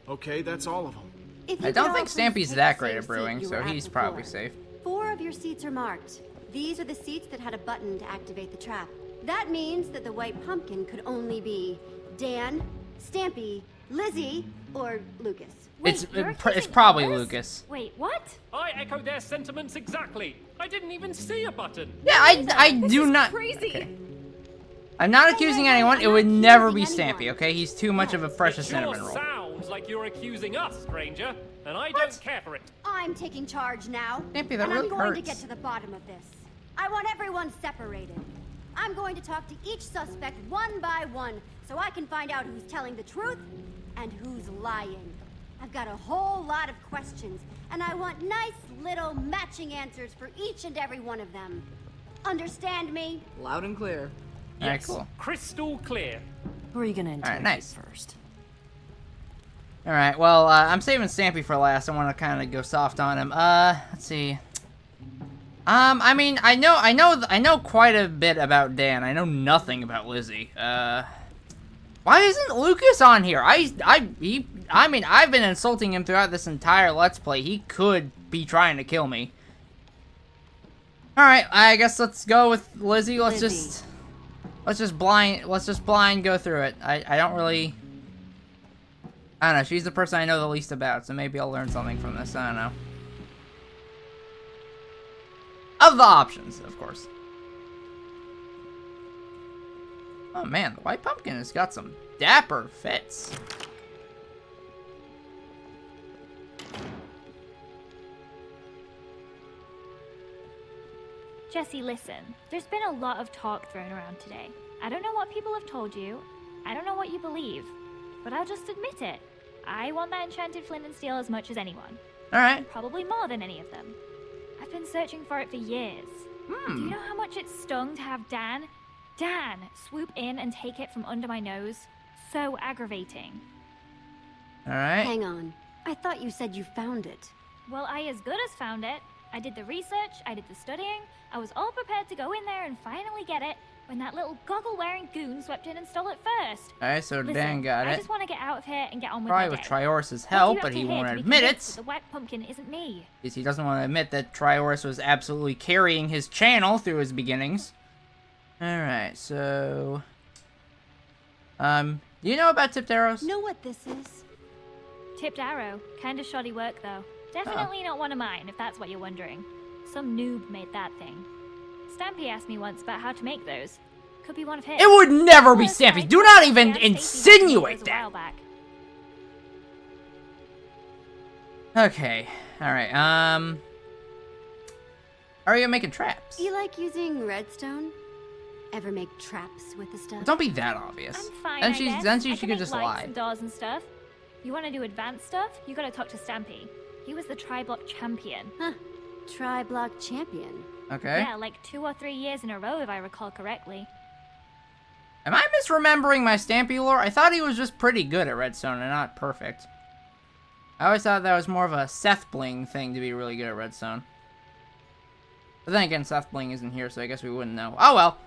Okay, that's all of them. If you I could don't all think please Stampy's take that the great same at brewing, seat you so were at he's probably before. safe. 4 of your seats are marked. These are the seats that had a button to activate the trap. That means that the white pumpkin could only be Dan, Stampy, Lizzie, or Lucas. It's you're it's accusing probably us? Lucas. Wait, what? I echo their sentiments exactly. I didn't even see a button. Yeah, I do not. Crazy. Okay. I'm not accusing anyone. It would never be Stampy, okay? He's too much of a precious It sure cinnamon roll. sounds like you're accusing us, stranger, and I don't care for it. I'm taking charge now. Stampy, that and really I'm going to hurts. get to the bottom of this. I want everyone separated. I'm going to talk to each suspect one by one so I can find out who's telling the truth and who's lying. I've got a whole lot of questions, and I want nice little matching answers for each and every one of them. Understand me? Loud and clear. Alright, Yes, cool. crystal clear. Who are you gonna interrogate nice. first? Alright, well, I'm saving Stampy for last. I want to kind of go soft on him. Let's see. I mean, I know quite a bit about Dan. I know nothing about Lizzie. Why isn't Lucas on here? I mean, I've been insulting him throughout this entire Let's Play. He could be trying to kill me. Alright, I guess let's go with Lizzie. Let's just blind go through it. I don't really... I don't know, she's the person I know the least about, so maybe I'll learn something from this. I don't know. Of the options, of course. Oh man, the White Pumpkin has got some dapper fits. Jesse, listen. There's been a lot of talk thrown around today. I don't know what people have told you. I don't know what you believe. But I'll just admit it. I want that enchanted flint and steel as much as anyone. Alright. Probably more than any of them. I've been searching for it for years. Do you know how much it stung to have Dan swoop in and take it from under my nose? So aggravating. Alright. Hang on. I thought you said you found it. Well, I as good as found it. I did the research, I did the studying, I was all prepared to go in there and finally get it, when that little goggle-wearing goon swept in and stole it first. Alright, so Listen, Dan got I it. just want to get out of here and get on with Probably my with day. Trior's What help, do but you he have to won't hear to be admit convinced it. that the white pumpkin isn't me. Because he doesn't want to admit that Trior's was absolutely carrying his channel through his beginnings. Alright, so... do you know about tipped arrows? Know what this is? Tipped arrow. Kinda shoddy work, though. Definitely not one of mine, if that's what you're wondering. Some noob made that thing. Stampy asked me once about how to make those. Could be one of his. It would never be Plus, Stampy. I Do told not Stampy even and Stacy how to make insinuate those a while that. back. Okay. Alright, are you making traps? You like using redstone? Ever make traps with the stuff? Don't be that obvious. I'm fine, Then I she, guess. then I she can could make just lights lie. and doors and stuff. You want to do advanced stuff? You gotta talk to Stampy. He was the tri-block champion. Huh. Tri-block champion. Okay. Yeah, like 2 or 3 years in a row, if I recall correctly. Am I misremembering my Stampy lore? I thought he was just pretty good at redstone and not perfect. I always thought that was more of a Seth Bling thing to be really good at redstone. But then again, Seth Bling isn't here, so I guess we wouldn't know. Oh well.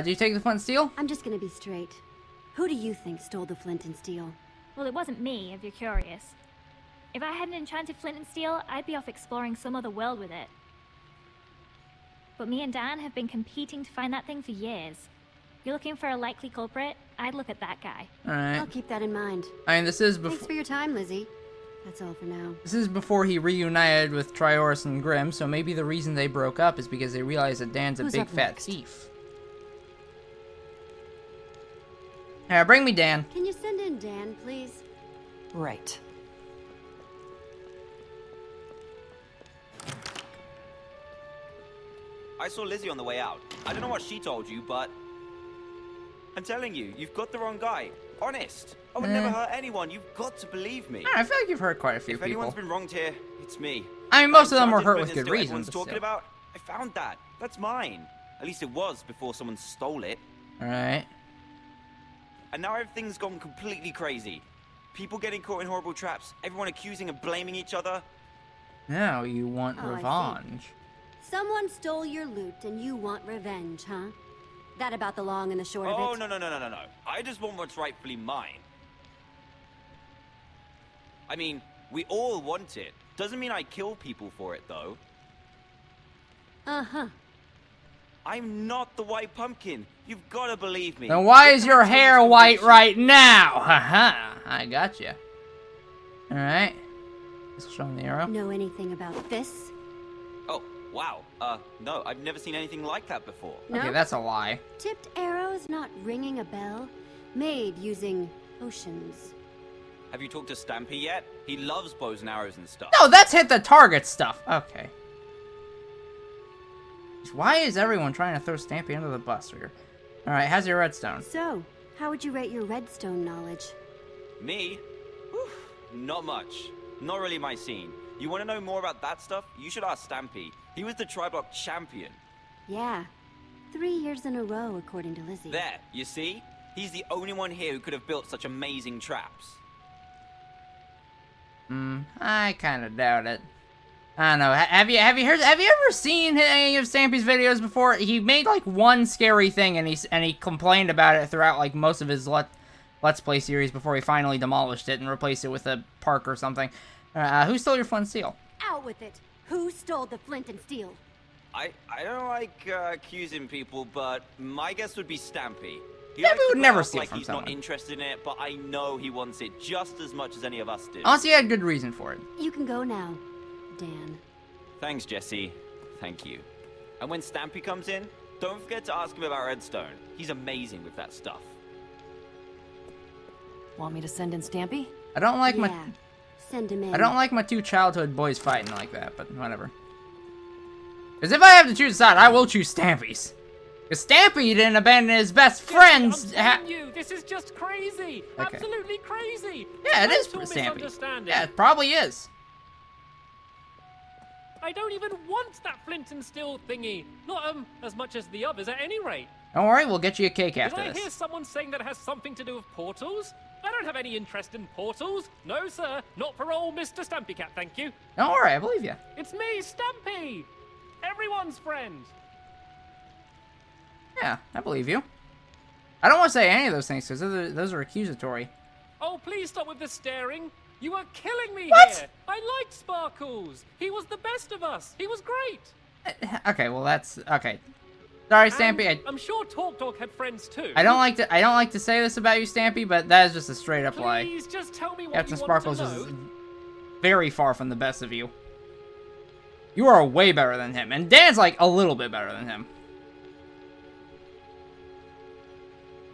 Do you take the flint and steel? I'm just gonna be straight. Who do you think stole the flint and steel? Well, it wasn't me, if you're curious. If I had an enchanted flint and steel, I'd be off exploring some other world with it. But me and Dan have been competing to find that thing for years. You're looking for a likely culprit? I'd look at that guy. Alright. I'll keep that in mind. I mean, this is Thanks before. for your time, Lizzie. That's all for now. This is before he reunited with Triorus and Grimm, so maybe the reason they broke up is because they realized that Dan's a Who's big up fat next? thief. Bring me Dan. Can you send in Dan, please? Right. I saw Lizzie on the way out. I don't know what she told you, but... I'm telling you, you've got the wrong guy. Honest. I would never hurt anyone. You've got to believe me. I feel like you've heard quite a few If people. anyone's been wronged here, it's me. I mean, most of them were Enchanted hurt with flint and good steel reasons. everyone's but talking still. about. I found that. That's mine. At least it was before someone stole it. Alright. And now everything's gone completely crazy. People getting caught in horrible traps. Everyone accusing and blaming each other. Now you want Oh, I see. revenge. Someone stole your loot and you want revenge, huh? That about the long and the short of it? Oh, no. I just want what's rightfully mine. I mean, we all want it. Doesn't mean I kill people for it, though. Uh-huh. I'm not the white pumpkin. You've got to believe me. Then why What is kind your of hair foolish white conviction? right now? Haha. I gotcha. Alright. Let's show him the arrow. Know anything about this? Oh, wow. No, I've never seen anything like that before. No? Okay, that's a lie. Tipped arrows not ringing a bell? Made using potions. Have you talked to Stampy yet? He loves bows and arrows and stuff. No, that's hit the target stuff. Okay. Why is everyone trying to throw Stampy under the bus here? Alright, how's your redstone? So, how would you rate your redstone knowledge? Me? Whew, not much. Not really my scene. You want to know more about that stuff? You should ask Stampy. He was the tri-block champion. Yeah. 3 years in a row, according to Lizzie. There, you see? He's the only one here who could have built such amazing traps. I kind of doubt it. I don't know. Have you ever seen any of Stampy's videos before? He made like one scary thing and he complained about it throughout like most of his Let's Play series before he finally demolished it and replaced it with a park or something. Who stole your flint and steel? Out with it! Who stole the flint and steel? I don't like accusing people, but my guess would be Stampy. He Stampy likes to would play never off steal like from he's someone. not interested in it, but I know he wants it just as much as any of us do. Unless he had good reason for it. You can go now, Dan. Thanks, Jesse. Thank you. And when Stampy comes in, don't forget to ask him about Redstone. He's amazing with that stuff. Want me to send in Stampy? I don't like Yeah. Send him in. I don't like my two childhood boys fighting like that, but whatever. Because if I have to choose a side, I will choose Stampy's. Because Stampy didn't abandon his best friends. I'm telling you, this is just crazy. Okay. Absolutely crazy. Yeah, it is Total Stampy. misunderstanding. Yeah, it probably is. I don't even want that flint and steel thingy. Not as much as the others at any rate. Don't worry, we'll get you a cake Did after I this. hear someone saying that it has something to do with portals? I don't have any interest in portals. No, sir. Not for old Mr. Stampy Cat, thank you. Don't worry, I believe you. It's me, Stampy. Everyone's friend. Yeah, I believe you. I don't want to say any of those things because those are accusatory. Oh, please stop with the staring. You are killing me What? here. I liked Sparkles. He was the best of us. He was great. Okay, well that's okay. Sorry, Stampy. I'm sure Talk Dog had friends too. I don't like to say this about you, Stampy, but that is just a straight up lie. Please just tell me what Captain you Sparkles want to is know. very far from the best of you. You are way better than him, and Dan's like a little bit better than him.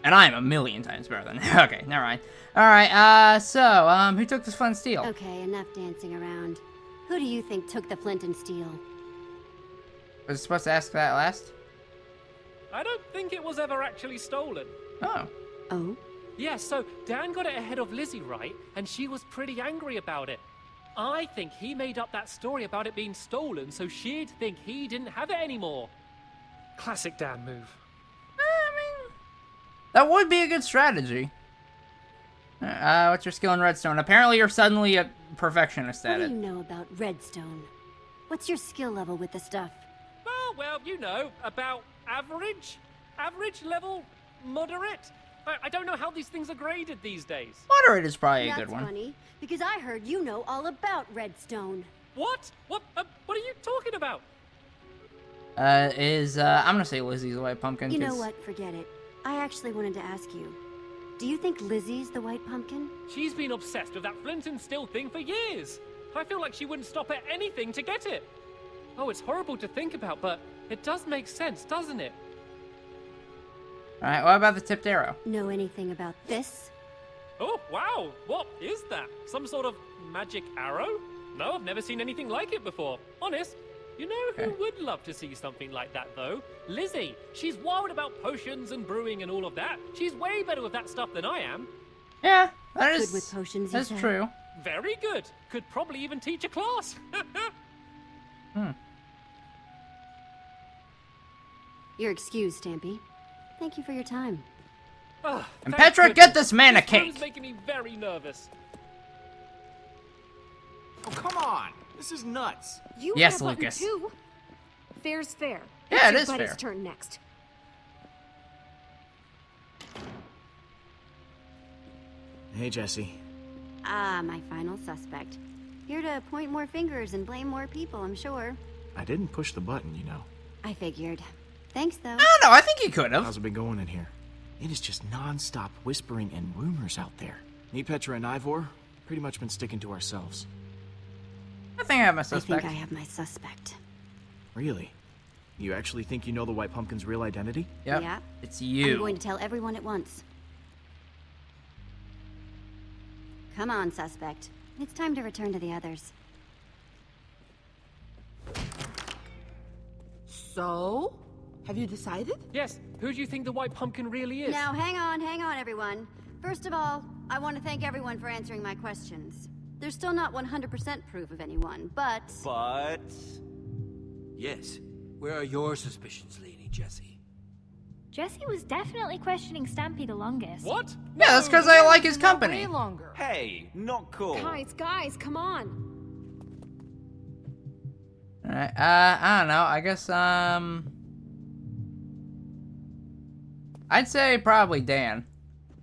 And I am a million times better than him. Okay, never mind. Alright, so, who took this flint and steel? Okay, enough dancing around. Who do you think took the flint and steel? Was I supposed to ask that last? I don't think it was ever actually stolen. Oh. Oh? Yeah, so Dan got it ahead of Lizzie, right? And she was pretty angry about it. I think he made up that story about it being stolen so she'd think he didn't have it anymore. Classic Dan move. That would be a good strategy. What's your skill in redstone? Apparently you're suddenly a perfectionist What at do it. you know about redstone? What's your skill level with the stuff? Oh, well, you know, about average? Average level? Moderate? I don't know how these things are graded these days. Moderate is probably a That's good one. funny, because I heard you know all about redstone. What? What are you talking about? I'm gonna say Lizzie's the white pumpkin. You know 'cause- what? Forget it. I actually wanted to ask you. Do you think Lizzie's the white pumpkin? She's been obsessed with that flint and steel thing for years. I feel like she wouldn't stop at anything to get it. Oh, it's horrible to think about, but it does make sense, doesn't it? Alright, what about the tipped arrow? Know anything about this? Oh, wow. What is that? Some sort of magic arrow? No, I've never seen anything like it before. Honest. You know who would love to see something like that, though? Lizzie. She's wild about potions and brewing and all of that. She's way better with that stuff than I am. Yeah, that is Good with potions, that's you say? true. Very good. Could probably even teach a class. You're excused, Stampy. Thank you for your time. Oh, And thank Petra, goodness. get this man a This room's cake. making me very nervous. Oh, come on. This is nuts. You Yes, had a button Lucas. too. Fair's fair. Yeah, It's it your is buddy's fair. turn next. Hey, Jesse. Ah, my final suspect. Here to point more fingers and blame more people, I'm sure. I didn't push the button, you know. I figured. Thanks, though. I don't know, I think you could have. How's it been going in here? It is just non-stop whispering and rumors out there. Me, Petra, and Ivor, pretty much been sticking to ourselves. I think I have my I suspect. think I have my suspect. Really? You actually think you know the White Pumpkin's real identity? Yep. Yeah. It's I'm you. going to tell everyone at once. Come on, suspect. It's time to return to the others. So? Have you decided? Yes, who do you think the white pumpkin really is? Now, hang on, everyone. First of all, I want to thank everyone for answering my questions. There's still not 100% proof of anyone, but... But... Yes. Where are your suspicions, Lady Jessie? Jesse was definitely questioning Stampy the longest. What? Yeah, that's because I like his company. Way longer. Hey, not cool. Guys, come on. Alright, I don't know. I guess, I'd say probably Dan.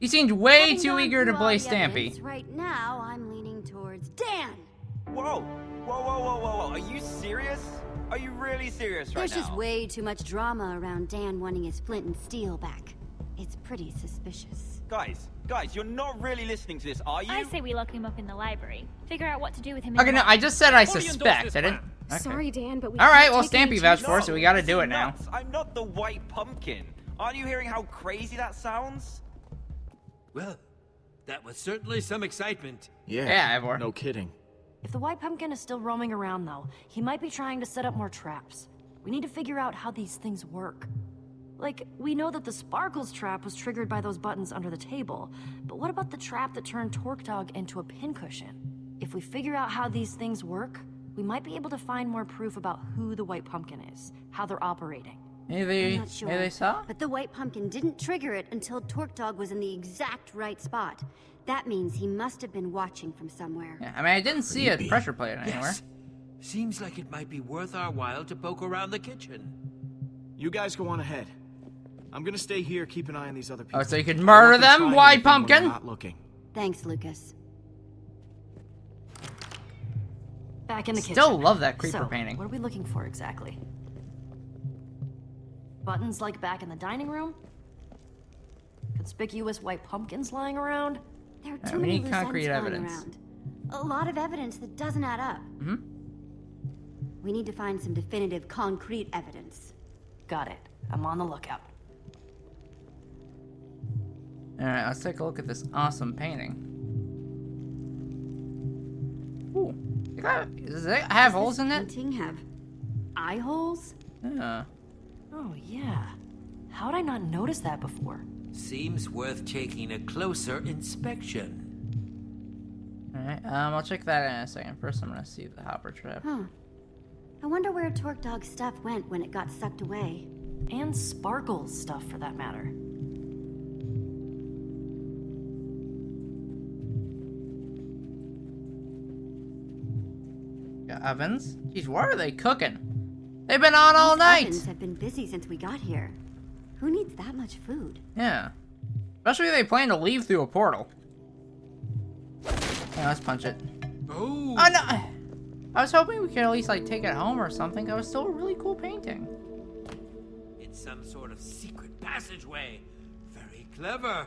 He seemed way Having too gone eager to through all play the Stampy. evidence, right now, I'm leaning towards Dan. Whoa. Whoa. Are you serious? Are you really serious right There's now? just way too much drama around Dan wanting his flint and steel back. It's pretty suspicious. Guys, you're not really listening to this, are you? I say we lock him up in the library. Figure out what to do with him. Okay, no, I just said I suspect. I didn't. Okay. Sorry, Dan, but we Alright, can't well, take any Stampy vouched for it, No, so we gotta this do is it now. nuts. I'm not the white pumpkin. Aren't you hearing how crazy that sounds? Well, that was certainly some excitement. Yeah, Ivor. No kidding. If the White Pumpkin is still roaming around, though, he might be trying to set up more traps. We need to figure out how these things work. Like, we know that the Sparkles trap was triggered by those buttons under the table, but what about the trap that turned Torque Dog into a pincushion? If we figure out how these things work, we might be able to find more proof about who the White Pumpkin is, how they're operating. Maybe, I'm not sure, maybe they saw? but the White Pumpkin didn't trigger it until Torque Dog was in the exact right spot. That means he must have been watching from somewhere. Yeah, I mean, I didn't see a pressure plate anywhere. Yes. Seems like it might be worth our while to poke around the kitchen. You guys go on ahead. I'm gonna stay here, keep an eye on these other people. Oh, so you could murder I'm not gonna them, try White anything when I'm Pumpkin? not looking. Thanks, Lucas. Back in the kitchen. Still love that creeper So, painting. what are we looking for exactly? Buttons like back in the dining room? Conspicuous white pumpkins lying around? There are Yeah, too we many need loose concrete ends lying evidence. around. A lot of evidence that doesn't add up. Mm-hmm. We need to find some definitive concrete evidence. Got it. I'm on the lookout. Alright, let's take a look at this awesome painting. Ooh. Does it have holes in it? Painting have eye holes? Yeah. Oh, yeah. How'd I not notice that before? Seems worth taking a closer inspection. Alright, I'll check that in a second. First, I'm gonna see the hopper trap. Huh. I wonder where Torque Dog's stuff went when it got sucked away. And Sparkle's stuff, for that matter. Yeah, ovens? Jeez, what are they cooking? They've been on all These night! ovens have been busy since we got here. Who needs that much food? Yeah. Especially if they plan to leave through a portal. Yeah, let's punch it. Oh! Oh no! I was hoping we could at least like take it home or something. That was still a really cool painting. It's some sort of secret passageway. Very clever.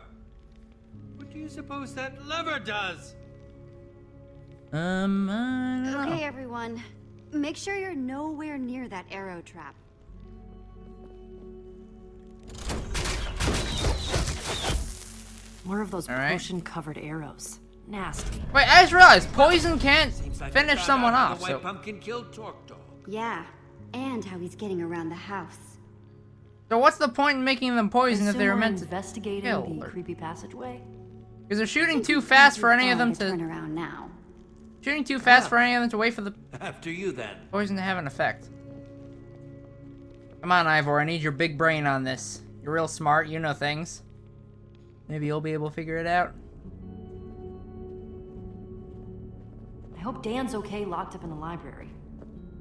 What do you suppose that lever does? I don't know. Okay, everyone. Make sure you're nowhere near that arrow trap. More of those All right. potion-covered arrows. Nasty. Wait, I just realized poison can't Seems like finish we found someone out how off. the So White Pumpkin killed Torque Dog. Yeah, and how he's getting around the house. what's the point in making them poison if Assume they were we're meant to investigating kill? the creepy passageway? Because they're shooting too fast for any of them turn to around now. shooting too fast for any of them to wait for the After you, then. poison to have an effect. Come on, Ivor, I need your big brain on this. You're real smart, you know things. Maybe you'll be able to figure it out. I hope Dan's okay locked up in the library.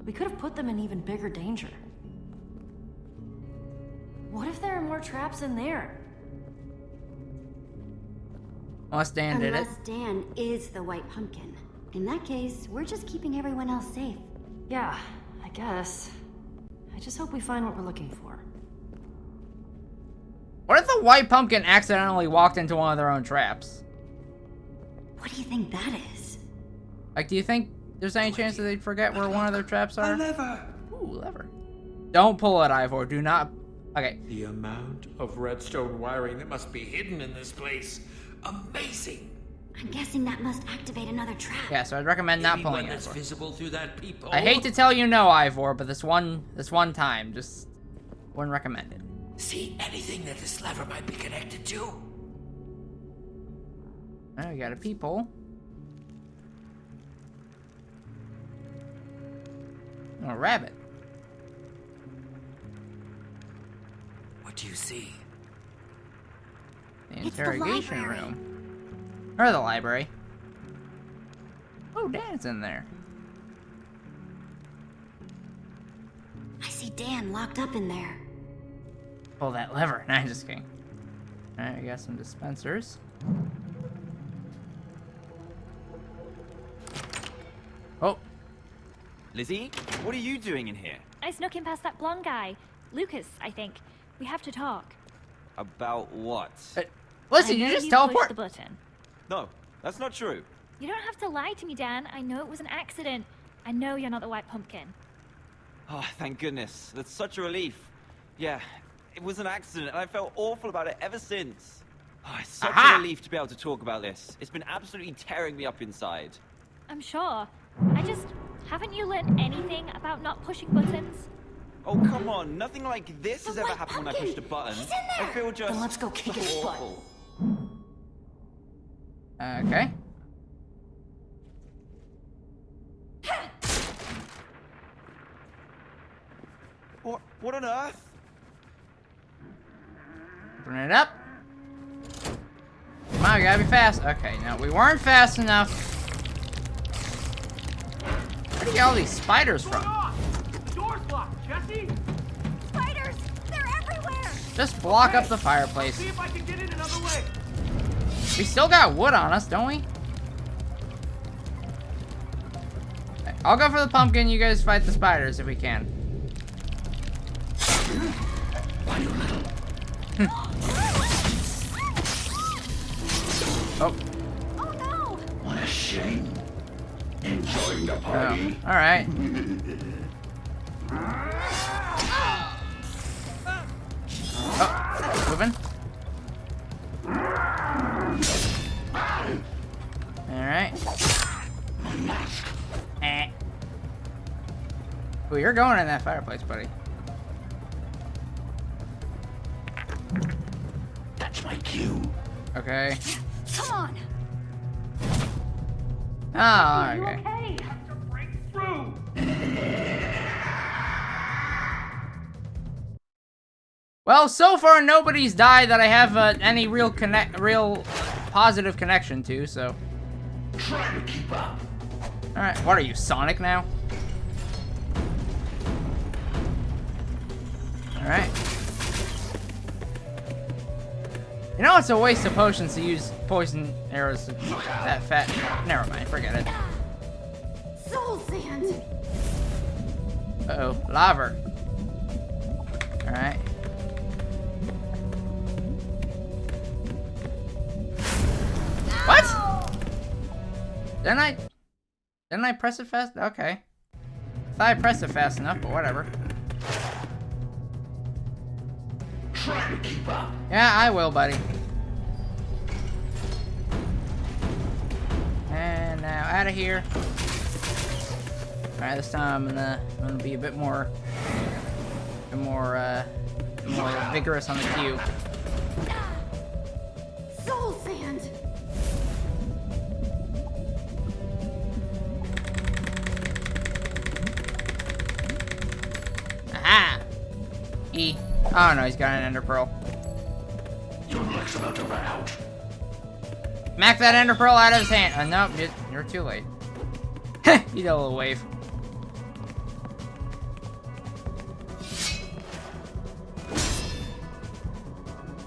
We could have put them in even bigger danger. What if there are more traps in there? Unless Dan did it. Unless Dan is the White Pumpkin. In that case, we're just keeping everyone else safe. Yeah, I guess. I just hope we find what we're looking for. What if the White Pumpkin accidentally walked into one of their own traps? What do you think that is? Like, do you think there's any chance that they'd forget where one of their traps are? A lever. Ooh, lever. Don't pull it, Ivor. Do not. Okay. The amount of redstone wiring that must be hidden in this place. Amazing. I'm guessing that must activate another trap. Yeah, so I'd recommend not Maybe pulling one it. that's visible through that peephole. I hate to tell you no, Ivor, but this one time, just wouldn't recommend it. See anything that this lever might be connected to? Alright, we got a peephole. Oh, a rabbit. What do you see? The It's the interrogation library. room. Or the library. Oh, Dan's in there. I see Dan locked up in there. Pull that lever. Nah, I'm just kidding. Alright, we got some dispensers. Oh. Lizzie, what are you doing in here? I snuck in past that blonde guy. Lucas, I think. We have to talk. About what? Listen, I you know just pushed teleport. the button. No, that's not true. You don't have to lie to me, Dan. I know it was an accident. I know you're not the White Pumpkin. Oh, thank goodness. That's such a relief. Yeah, it was an accident, and I felt awful about it ever since. Oh, it's such Aha! a relief to be able to talk about this. It's been absolutely tearing me up inside. I'm sure. Haven't you learned anything about not pushing buttons? Oh, come on. Nothing like this has ever happened when I pushed a button. I feel just... Then let's go kick his butt. awful. Okay. What on earth? Open it up. Come on, we gotta be fast. Okay, no, we weren't fast enough. Where do you get all these spiders from? The door's locked, Jesse! Spiders! They're everywhere! Just block up the fireplace. See if I can get in another way. We still got wood on us, don't we? Okay, I'll go for the pumpkin. You guys fight the spiders if we can. Oh. Oh no! What a shame. Enjoying the party. Oh, all right. Oh, moving. All right. Oh, you're going in that fireplace, buddy. That's my cue. Okay. Come on! Oh, okay. Okay. Well, so far nobody's died that I have any real positive connection to. So. Try to keep up. All right. What are you, Sonic now? All right. You know it's a waste of potions to use poison arrows that fat. Never mind, forget it. Soul sand! Uh-oh, lava. Alright. What? Didn't I press it fast? Okay. Thought I pressed it fast enough, but whatever. Try to keep up. Yeah, I will, buddy. And now out of here. Alright, this time I'm gonna be a bit more vigorous on the cue. Soul sand! Aha! E. Oh no, he's got an ender pearl. Your luck's about to run out. Smack that ender pearl out of his hand. Nope, you're too late. You did a little wave.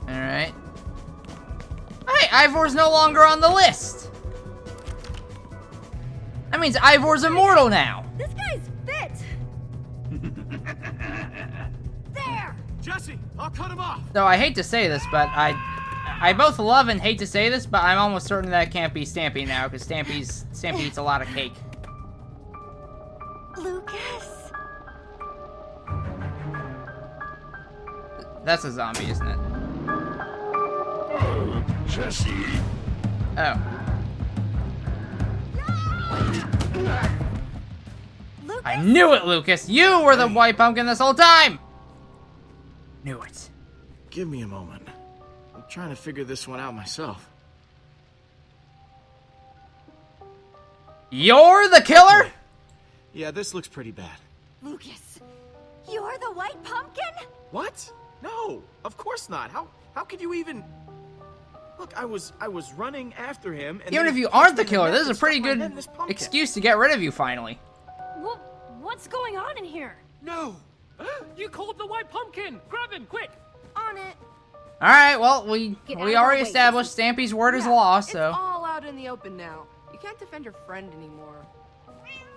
Alright. Hey, Ivor's no longer on the list! That means Ivor's immortal now! This guy's fit! There! Jesse, I'll cut him off! So I hate to say this, but I both love and hate to say this, but I'm almost certain that can't be Stampy now, because Stampy eats a lot of cake. Lucas? That's a zombie, isn't it? Jesse. Oh. Lucas? I knew it, Lucas! You were the white pumpkin this whole time! Knew it. Give me a moment. I'm trying to figure this one out myself. You're the killer? Yeah, this looks pretty bad. Lucas, you're the white pumpkin? What? No, of course not. How could you even... Look, I was running after him and Even then if he you pushed aren't me the in killer, neck this is and a pretty stuck my good head in this pumpkin. excuse to get rid of you finally. What's going on in here? No! You called the white pumpkin! Grab him, quick! On it. Alright, well, we Get out of our already way, established Stampy's word is law, so... It's all out in the open now. You can't defend your friend anymore.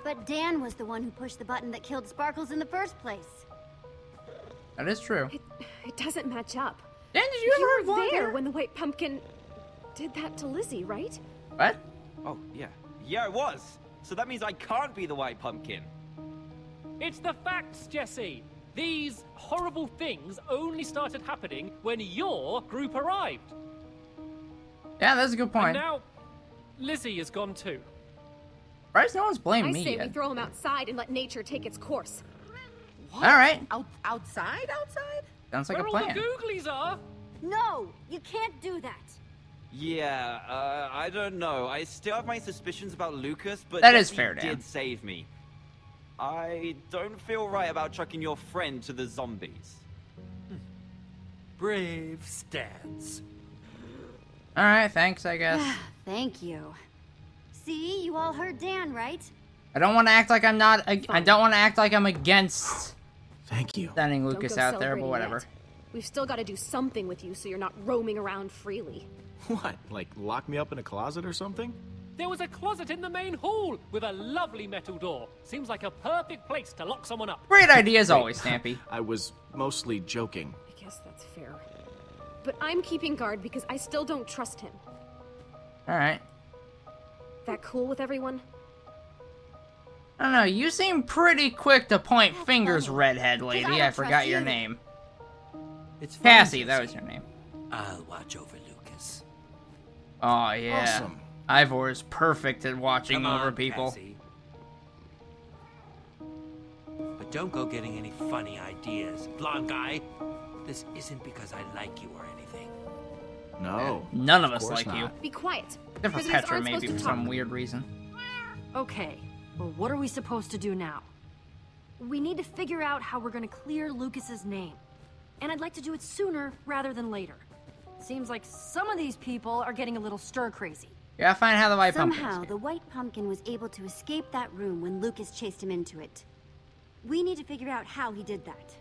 But Dan was the one who pushed the button that killed Sparkles in the first place. That is true. It doesn't match up. Dan, did you ever have were blonde there hair? when the white pumpkin did that to Lizzie, right? What? Oh, yeah. Yeah, it was. So that means I can't be the white pumpkin. It's the facts, Jesse! These horrible things only started happening when your group arrived. Yeah, that's a good And point. now, Lizzie is gone too. Bryce, no one's blamed I me say yet. we throw him outside and let nature take its course. What? All right. Outside? Sounds like Where a all plan. the googlies are? No, you can't do that. Yeah, I don't know. I still have my suspicions about Lucas, but That is Jesse fair, Dan. did save me. I don't feel right about chucking your friend to the zombies. Brave stance. All right, thanks, I guess. Thank you. See, you all heard Dan, right? I don't want to act like I'm not. I don't want to act like I'm against Thank you. sending Don't Lucas go out there, but celebrating whatever. yet. We've still got to do something with you so you're not roaming around freely. What? Like lock me up in a closet or something? There was a closet in the main hall with a lovely metal door. Seems like a perfect place to lock someone up. Great idea as always, Stampy. I was mostly joking. I guess that's fair. But I'm keeping guard because I still don't trust him. All right. That cool with everyone? I don't know. You seem pretty quick to point fingers, redhead lady. I I don't forgot trust your you. name. It's fine, Cassie, that was Jesse. your name. I'll watch over Lucas. Oh yeah. Awesome. Ivor is perfect at watching Come over on, people. Cassie. But don't go getting any funny ideas, blonde guy. This isn't because I like you or anything. No. None of us course like you. not. Be quiet. Except for Prisoners Petra, aren't maybe, supposed for to some talk. weird reason. Okay, well, what are we supposed to do now? We need to figure out how we're gonna clear Lucas's name. And I'd like to do it sooner rather than later. Seems like some of these people are getting a little stir-crazy. You gotta find how the white pumpkin Somehow, escaped. the White Pumpkin was able to escape that room when Lucas chased him into it. We need to figure out how he did that.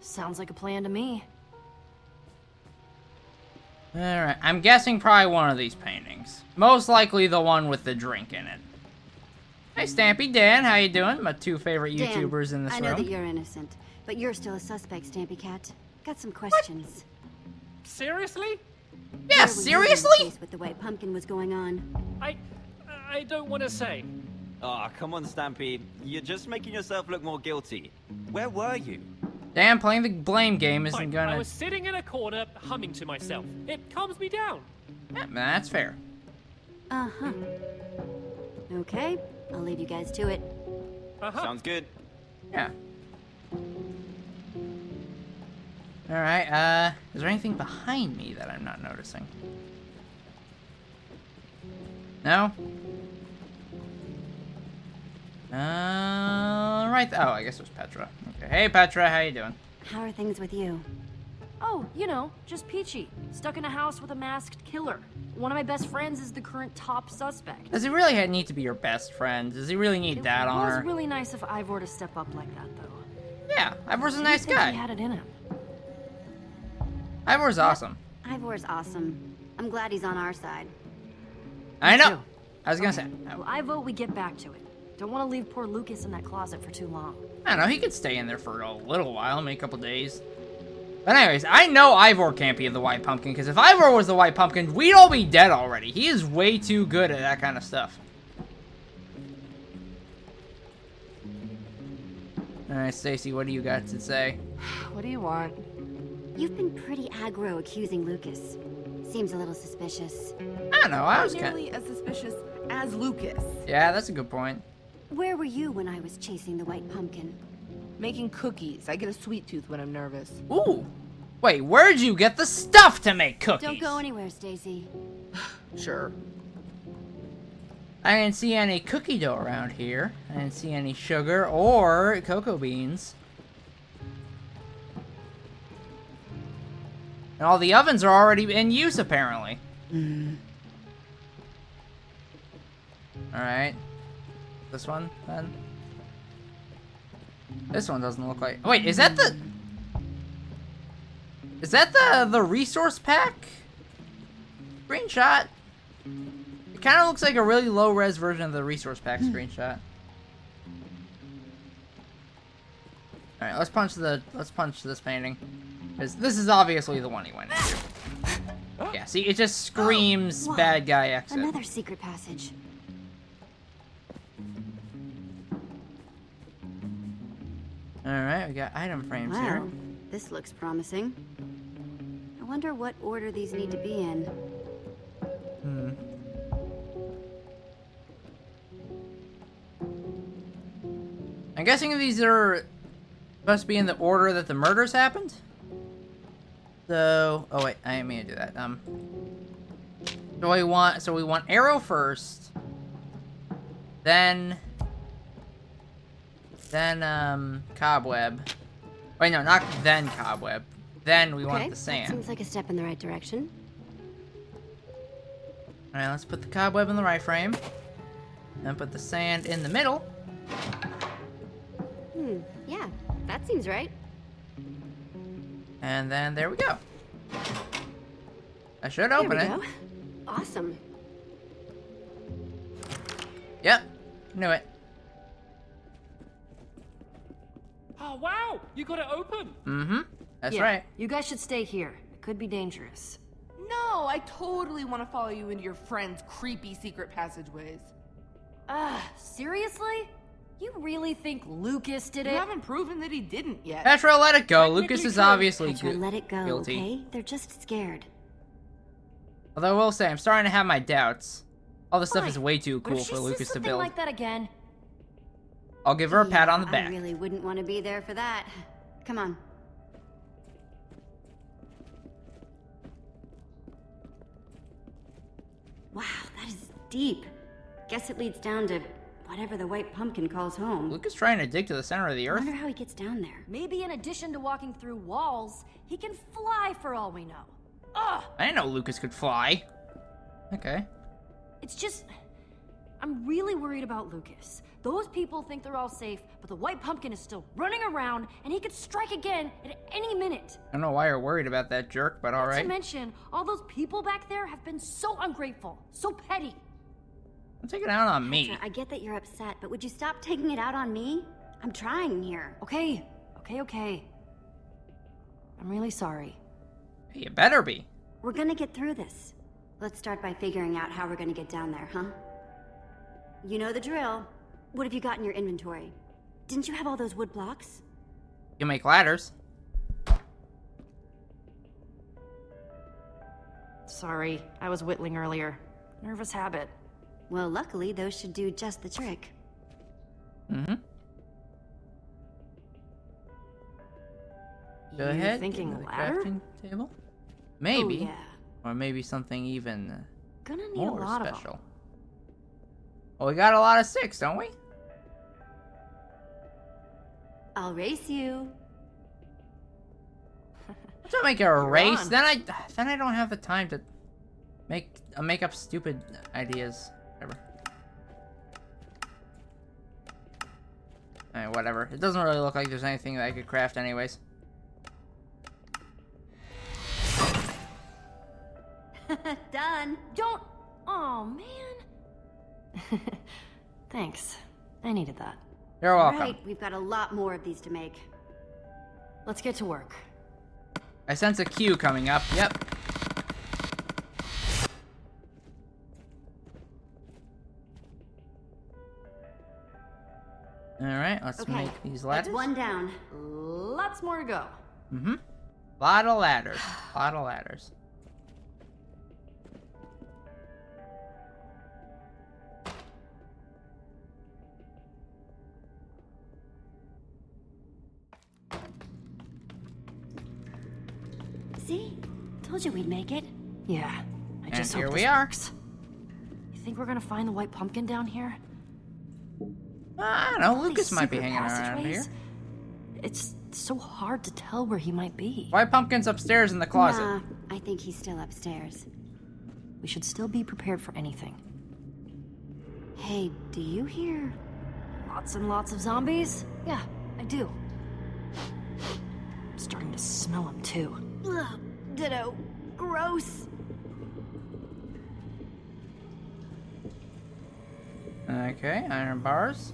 Sounds like a plan to me. Alright, I'm guessing probably one of these paintings. Most likely the one with the drink in it. Hey Stampy, Dan, how you doing? My two favorite Dan, YouTubers in this I know room. that you're innocent, but you're still a suspect, Stampy Cat. Got some questions. Seriously? Yeah, Where were you when the seriously? case with the White Pumpkin was going on? I don't want to say. Ah, come on, Stampy. You're just making yourself look more guilty. Where were you? Dan, playing the blame game isn't Fine, gonna... I was sitting in a corner, humming to myself. It calms me down. Yeah, that's fair. Uh-huh. Okay, I'll leave you guys to it. Sounds good. Yeah. Alright, is there anything behind me that I'm not noticing? No? Right. Oh, I guess it was Petra. Okay. Hey, Petra, how you doing? How are things with you? Oh, you know, just peachy. Stuck in a house with a masked killer. One of my best friends is the current top suspect. Does he really need to be your best friend? Does he really need that on It was her? really nice of Ivor to step up like that, though. Yeah, Ivor's a I nice think guy. He had it in him. Ivor's awesome. Ivor's awesome. I'm glad he's on our side. I know. too. I was gonna say. Well, I vote we get back to it. Don't want to leave poor Lucas in that closet for too long. I don't know. He could stay in there for a little while, maybe a couple days. But anyways, I know Ivor can't be the White Pumpkin, because if Ivor was the White Pumpkin, we'd all be dead already. He is way too good at that kind of stuff. Alright, Stacy, what do you got to say? What do you want? You've been pretty aggro accusing Lucas. Seems a little suspicious. I don't know, I Not was kind nearly as suspicious as Lucas. Yeah, that's a good point. Where were you when I was chasing the White Pumpkin? Making cookies. I get a sweet tooth when I'm nervous. Ooh! Wait, where'd you get the stuff to make cookies? Don't go anywhere, Stacy. Sure. I didn't see any cookie dough around here. I didn't see any sugar or cocoa beans. And all the ovens are already in use, apparently. Alright. This one, then? This one doesn't look like... Wait, is that the... Is that the resource pack? Screenshot? It kind of looks like a really low-res version of the resource pack screenshot. Alright, let's punch this painting. Because this is obviously the one he went into. Yeah, see, it just screams Whoa, bad guy exit. Another secret passage. Alright, we got item frames Wow, here. this looks promising. I wonder what order these need to be in. I'm guessing these are Supposed to be in the order that the murders happened? So, oh wait, I didn't mean to do that. So we want Arrow first. Then Cobweb. Wait, no, not then Cobweb. Then we want the sand. That seems like a step in the right direction. Alright, let's put the Cobweb in the right frame. Then put the sand in the middle. Yeah, that seems right. And then there we go. I should open it. There we go. Awesome. Yep, knew it. Oh, wow! You got it open! Mm-hmm, that's Yeah, right. You guys should stay here. It could be dangerous. No, I totally want to follow you into your friend's creepy secret passageways. Seriously? You really think Lucas did You it? haven't proven that he didn't yet. Petra, let it go. Technically Lucas is true. obviously Petra, let it go, guilty. okay? They're just scared. Although I will say, I'm starting to have my doubts. All this stuff Fine. is way too But cool if she for says Lucas to something build. like that again, I'll give her a pat on the I back. really wouldn't want to be there for that. Come on. Wow, that is deep. Guess it leads down to whatever the white pumpkin calls home. Lucas trying to dig to the center of the I earth? wonder how he gets down there. maybe in addition to walking through walls, he can fly for all we know. Ugh! I didn't know Lucas could fly. Okay. It's just... I'm really worried about Lucas. Those people think they're all safe, but the white pumpkin is still running around, and he could strike again at any minute. I don't know why you're worried about that jerk, but Not to alright. mention, all those people back there have been so ungrateful, so petty. Don't take it out on me. Petra, I get that you're upset, but would you stop taking it out on me? I'm trying here. Okay. I'm really sorry. You better be. We're gonna get through this. Let's start by figuring out how we're gonna get down there, huh? You know the drill. What have you got in your inventory? Didn't you have all those wood blocks? You make ladders. Sorry, I was whittling earlier. Nervous habit. Well, luckily, those should do just the trick. Mm-hmm. Go You ahead. thinking give me the ladder? crafting table? Maybe. Oh, yeah. Or maybe something even Gonna need more a lot special. Well, we got a lot of sticks, don't we? I'll race you. Don't make it a race. on. Then I don't have the time to make up stupid ideas. Whatever. Alright, whatever. It doesn't really look like there's anything that I could craft anyways. Done. Don't... Oh, man. Thanks. I needed that. You're welcome. Right, we've got a lot more of these to make. Let's get to work. I sense a queue coming up. Yep. Alright, let's Okay, make these that's ladders. one down. Lots more to go. Mm-hmm. Lot of ladders. Lot of ladders. See? Told you we'd make it. Yeah, I And just here hope we this are. works. You think we're gonna find the white pumpkin down here? I don't know. All these Lucas might be secret hanging around here. passageways? It's so hard to tell where he might be. White pumpkin's upstairs in the closet. Nah, I think he's still upstairs. We should still be prepared for anything. Hey, do you hear? Lots and lots of zombies? Yeah, I do. I'm starting to smell them too. Ugh, ditto. Gross. Okay, iron bars.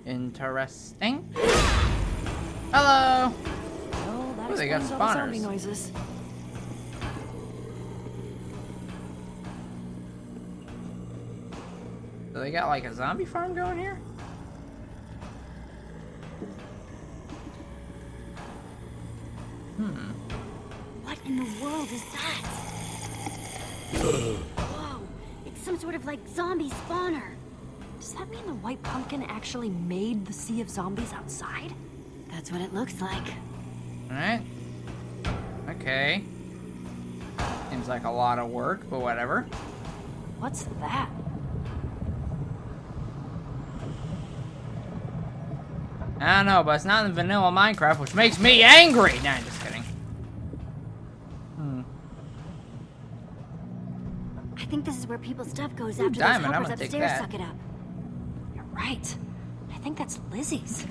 Interesting. Hello! Well, that Ooh, they got explains all the zombie spawners. noises. So they got like a zombie farm going here? What in the world is that? Whoa, it's some sort of like zombie spawner. Does that mean the white pumpkin actually made the sea of zombies outside? That's what it looks like. Alright. Okay. Seems like a lot of work, but whatever. What's that? I don't know, but it's not in vanilla Minecraft, which makes me angry! Nah, I'm just kidding. I think this is where people's stuff goes after diamond, those I'm hoppers gonna take upstairs that. suck it up. You're right. I think that's Lizzie's.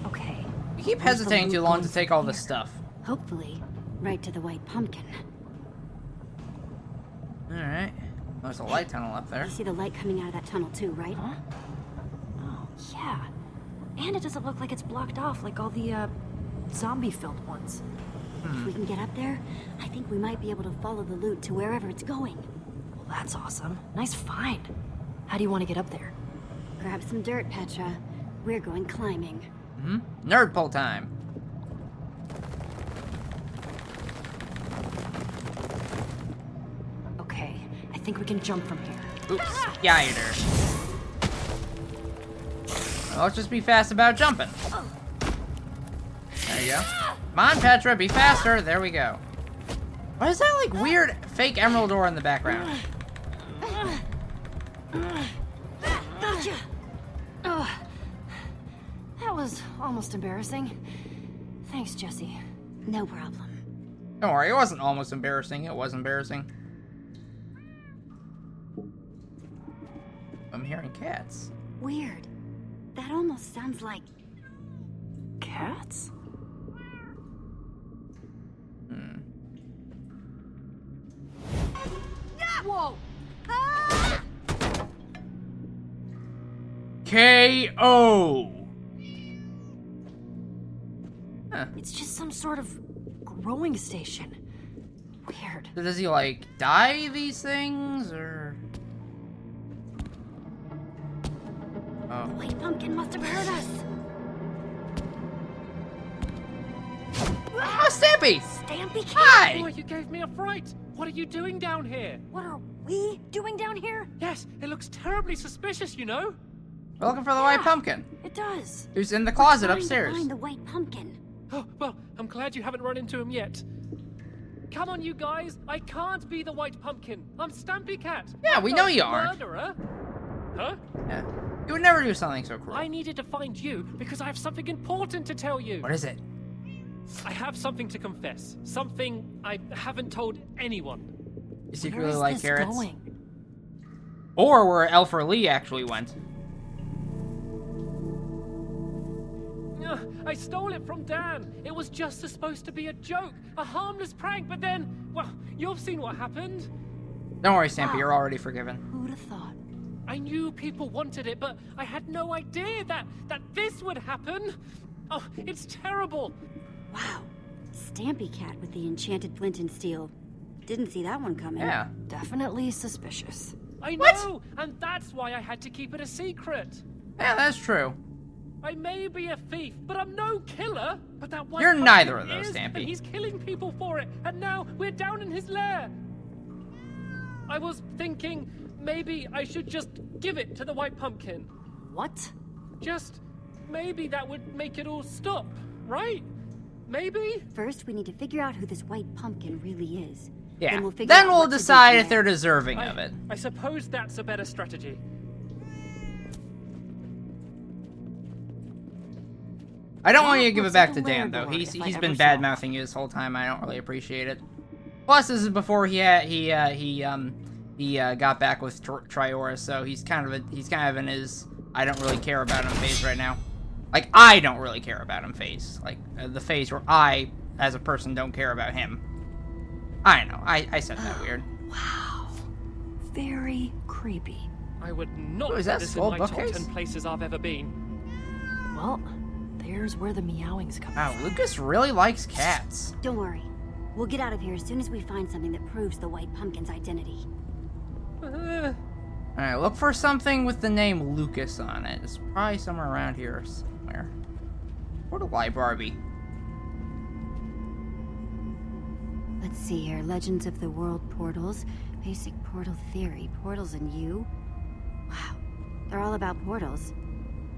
Okay. You keep hesitating too long to take all this stuff. Hopefully, right to the white pumpkin. Alright. There's a light tunnel up there. You see the light coming out of that tunnel too, right? Huh? Oh, yeah. And it doesn't look like it's blocked off like all the, zombie-filled ones. If we can get up there, I think we might be able to follow the loot to wherever it's going. Well, that's awesome. Nice find. How do you want to get up there? Grab some dirt, Petra. We're going climbing. Nerd pull time. Okay, I think we can jump from here. Oops. Yider. Well, let's just be fast about jumping. There you go. Come on, Petra, be faster. There we go. What is that, like, weird fake emerald ore in the background? Gotcha! Ugh. That was almost embarrassing. Thanks, Jesse. No problem. Don't worry, it wasn't almost embarrassing. It was embarrassing. I'm hearing cats. Weird. That almost sounds like... Cats? Whoa! K.O. Huh. It's just some sort of growing station. Weird. So does he, like, dye these things, or...? The white pumpkin must have heard us. Oh, Stampy! Stampy Cat! Hi! Oh, you gave me a fright! What are you doing down here? What are we doing down here? Yes, it looks terribly suspicious, you know? We're looking for the white pumpkin. It does. Who's in the closet Trying to upstairs. find the white pumpkin. Oh, well, I'm glad you haven't run into him yet. Come on, you guys! I can't be the white pumpkin. I'm Stampy Cat. Yeah, we I'm know not you a aren't. Murderer. Huh? Yeah. You would never do something so cruel. I needed to find you because I have something important to tell you. What is it? I have something to confess. Something I haven't told anyone. You secretly Where is like this carrots? going? Or where Elfer Lee actually went. I stole it from Dan. It was just supposed to be a joke, a harmless prank, but then, well, you've seen what happened. Don't worry, Stampy, you're already forgiven. Who'd have thought? I knew people wanted it, but I had no idea that this would happen. Oh, it's terrible. Wow. Stampy Cat with the enchanted flint and steel. Didn't see that one coming. Yeah. Definitely suspicious. I know, and that's why I had to keep it a secret. Yeah, that's true. I may be a thief, but I'm no killer. But that white You're pumpkin neither of those, is, Stampy. and he's killing people for it, and now we're down in his lair. I was thinking maybe I should just give it to the white pumpkin. What? Just maybe that would make it all stop, right? Maybe? First, we need to figure out who this white pumpkin really is. Yeah. Then we'll, figure Then out we'll what to do decide from if they're there. deserving of it. I suppose that's a better strategy. I don't want you to give it Looks back like to a Dan, though. landlord, He's if I been ever saw bad mouthing you this whole time. I don't really appreciate it. Plus, this is before he got back with Triora, so he's kind of in his I don't really care about him phase right now. Like, I don't really care about him phase. Like, the phase where I, as a person, don't care about him. I know. I said that weird. Wow. Very creepy. I would not Ooh, is put that this in Skull my top bookcase? 10 places I've ever been. Well, there's where the meowing's coming Wow, from. Lucas really likes cats. Don't worry. We'll get out of here as soon as we find something that proves the white pumpkin's identity. Alright, look for something with the name Lucas on it. It's probably somewhere around here somewhere. Or the library. Let's see here. Legends of the World portals. Basic portal theory. Portals and you. They're all about portals.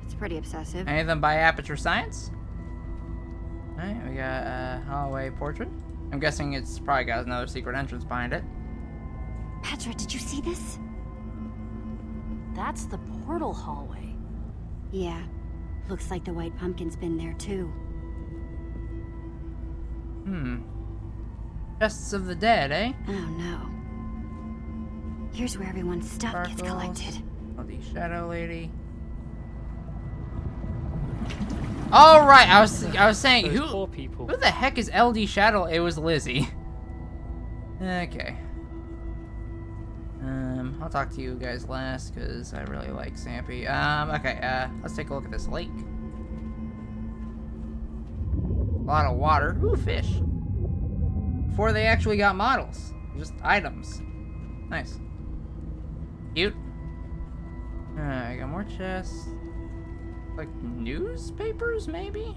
It's pretty obsessive. Any of them by Aperture Science? Alright, we got a hallway portrait. I'm guessing it's probably got another secret entrance behind it. Petra, did you see this? That's the portal hallway. Yeah. Looks like the White Pumpkin's been there too. Chests of the dead, eh? Oh no. Here's where everyone's stuff gets collected. Oh, the Shadow Lady. All right, I was saying, who the heck is LD Shadow? It was Lizzie. Okay. I'll talk to you guys last because I really like Stampy. Okay. Let's take a look at this lake. A lot of water. Ooh, fish. Before they actually got models, just items. Nice. Cute. I got more chests. Like newspapers, maybe?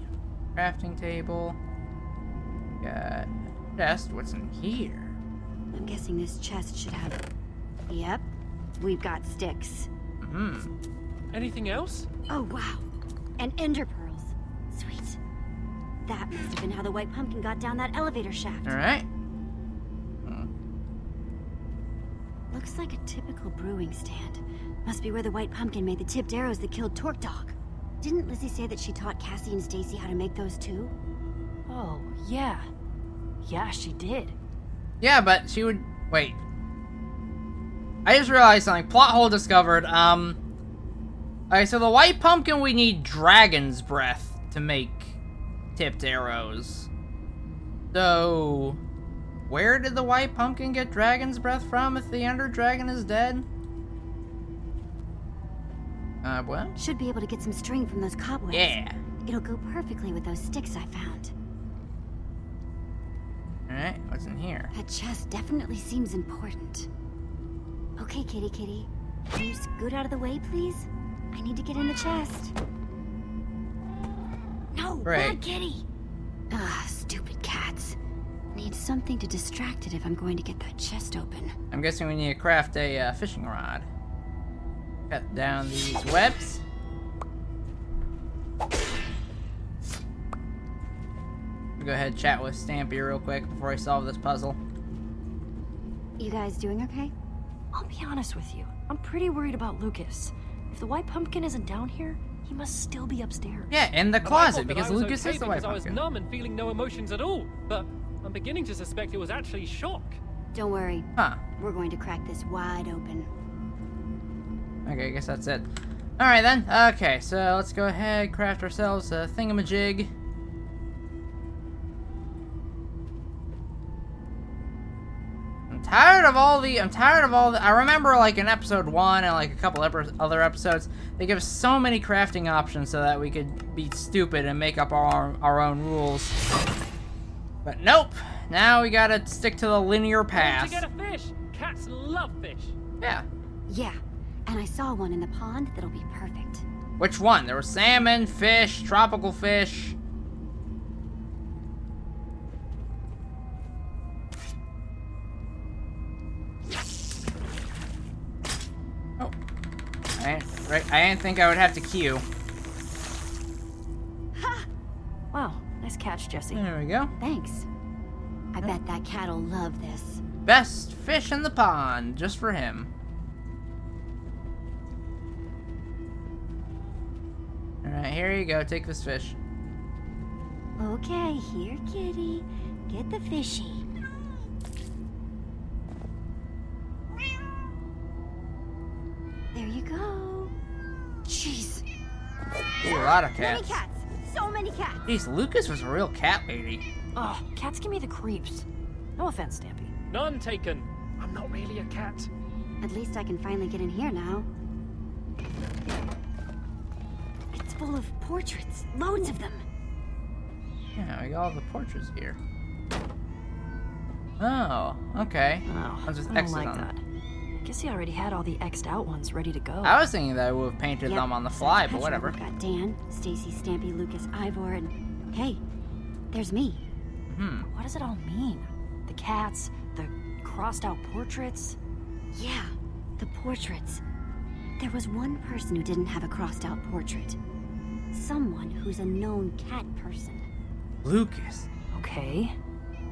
Crafting table. Got a chest. What's in here? I'm guessing this chest should have... Yep. We've got sticks. Anything else? Oh, wow. And ender pearls. Sweet. That must have been how the White Pumpkin got down that elevator shaft. Alright. Looks like a typical brewing stand. Must be where the White Pumpkin made the tipped arrows that killed Torque Dog. Didn't Lizzie say that she taught Cassie and Stacy how to make those too? Oh, yeah. Yeah, she did. Yeah, but she would... Wait. I just realized something. Plot hole discovered. Alright, so the White Pumpkin, we need dragon's breath to make tipped arrows. So... Where did the White Pumpkin get dragon's breath from if the Ender Dragon is dead? What? Should be able to get some string from those cobwebs. Yeah. It'll go perfectly with those sticks I found. Alright, what's in here? That chest definitely seems important. Okay, kitty kitty. Can you scoot out of the way, please? I need to get in the chest. No, right. bad kitty! Ugh, stupid cats. Need something to distract it if I'm going to get that chest open. I'm guessing we need to craft a fishing rod. Cut down these webs. Go ahead and chat with Stampy real quick before I solve this puzzle. You guys doing okay? I'll be honest with you. I'm pretty worried about Lukas. If the White Pumpkin isn't down here, he must still be upstairs. Yeah, in the closet, because Lukas is the White Pumpkin. I was numb and feeling no emotions at all, but I'm beginning to suspect it was actually shock. Don't worry. Huh. We're going to crack this wide open. Okay, I guess that's it. Alright then. Okay, so let's go ahead, craft ourselves a thingamajig. I'm tired of all the, I remember like in episode 1 and like a couple other episodes, they give us so many crafting options so that we could be stupid and make up our own rules. But nope, now we gotta stick to the linear path. Did you get a fish? Cats love fish. Yeah. Yeah, and I saw one in the pond that'll be perfect. Which one? There were salmon, fish, tropical fish. Oh. I didn't think I would have to queue. Ha! Wow, nice catch, Jesse. There we go. Thanks. I bet that cat'll love this. Best fish in the pond, just for him. Alright, here you go. Take this fish. Okay, here, kitty. Get the fishy. There you go. Jeez. Ooh, a lot of Many cats. cats. So many cats. Jeez, Lukas was a real cat lady. Ugh, cats give me the creeps. No offense, Stampy. None taken. I'm not really a cat. At least I can finally get in here now. It's full of portraits. Loads of them. Yeah, we got all the portraits here. Oh, okay. Oh, I'll just I don't exit like on that. Guess he already had all the X'd out ones ready to go. I was thinking that I would have painted Yep, them on the so fly, it's but Petra. whatever. We've got Dan, Stacy, Stampy, Lukas, Ivor, and hey, there's me. What does it all mean? The cats, the crossed out portraits? Yeah, the portraits. There was one person who didn't have a crossed-out portrait. Someone who's a known cat person. Lucas. Okay.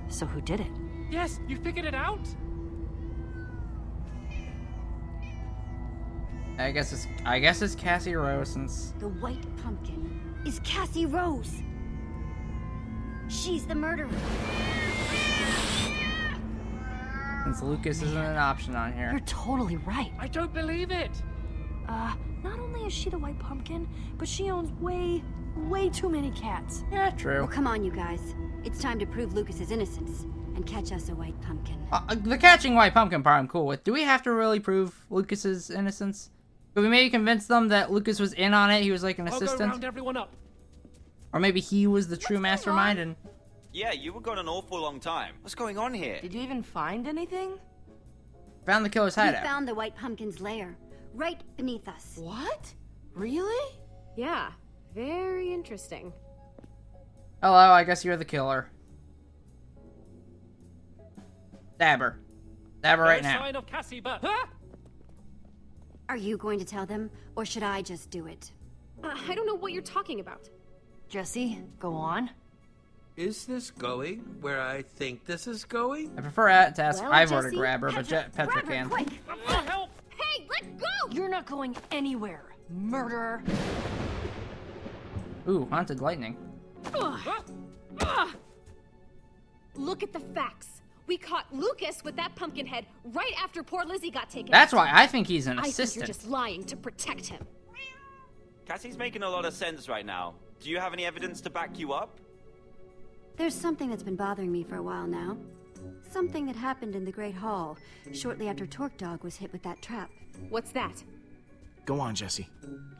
So who did it? Yes, you figured it out? I guess it's Cassie Rose since The white pumpkin is Cassie Rose. She's the murderer. Lucas isn't an option on here. You're totally right. I don't believe it. Not only is she the white pumpkin, but she owns way too many cats. Yeah, true. Well, come on, you guys. It's time to prove Lucas's innocence and catch us a white pumpkin. The catching white pumpkin part I'm cool with. Do we have to really prove Lucas's innocence? Could we maybe convince them that Lucas was in on it? He was like an I'll go assistant? round everyone up. Or maybe he was the true mastermind and... Yeah, you were gone an awful long time. What's going on here? Did you even find anything? Found the killer's We hideout. found the white pumpkin's lair, right beneath us. What? Really? Yeah, very interesting. Hello, I guess you're the killer. Stab her. Stab her right No now. sign of Cassie, but... Are you going to tell them, or should I just do it? I don't know what you're talking about. Jesse, go on. Is this going where I think this is going? I prefer to ask Well, Ivor to Jesse, grab her, but Petra grab her can. quick. Help! Hey, let go! You're not going anywhere, murderer. Ooh, haunted lightning. Look at the facts. We caught Lucas with that pumpkin head right after poor Lizzie got taken. That's why I think he's an I think assistant. you're just lying to protect him. Cassie's making a lot of sense right now. Do you have any evidence to back you up? There's something that's been bothering me for a while now. Something that happened in the Great Hall, shortly after Torque Dog was hit with that trap. What's that? Go on, Jesse.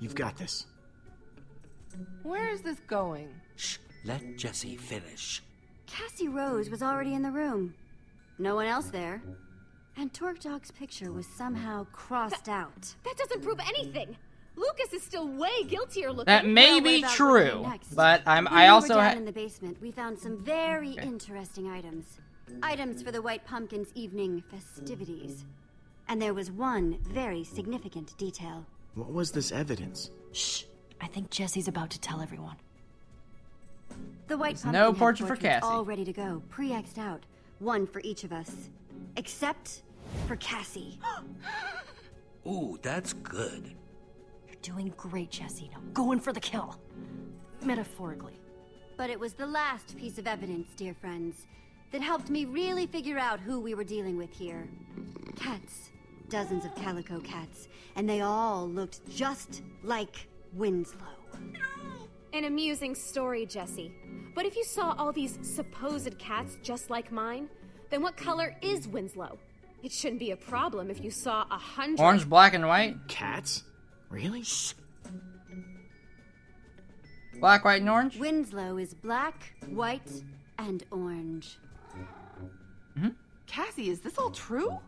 You've got this. Where is this going? Shh, let Jesse finish. Cassie Rose was already in the room. No one else there. And Torque Dog's picture was somehow crossed out. That doesn't prove anything. Lucas is still way guiltier looking. That may Well, what be about true, what next? but When I we also were down in the basement, we found some very interesting items. Items for the White Pumpkin's evening festivities. And there was one very significant detail. What was this evidence? Shh. I think Jesse's about to tell everyone. The White There's Pumpkin no had portrait for portraits Cassie. all ready to go, pre-X'd out. One for each of us. Except for Cassie. Ooh, that's good. You're doing great, Jesse. Now go in for the kill. Metaphorically. But it was the last piece of evidence, dear friends, that helped me really figure out who we were dealing with here. Cats. Dozens of calico cats. And they all looked just like Winslow. An amusing story, Jesse. But if you saw all these supposed cats just like mine, then what color is Winslow? It shouldn't be a problem if you saw 100... Orange, black, and white? Cats? Really? Black, white, and orange? Winslow is black, white, and orange. Cassie, is this all true?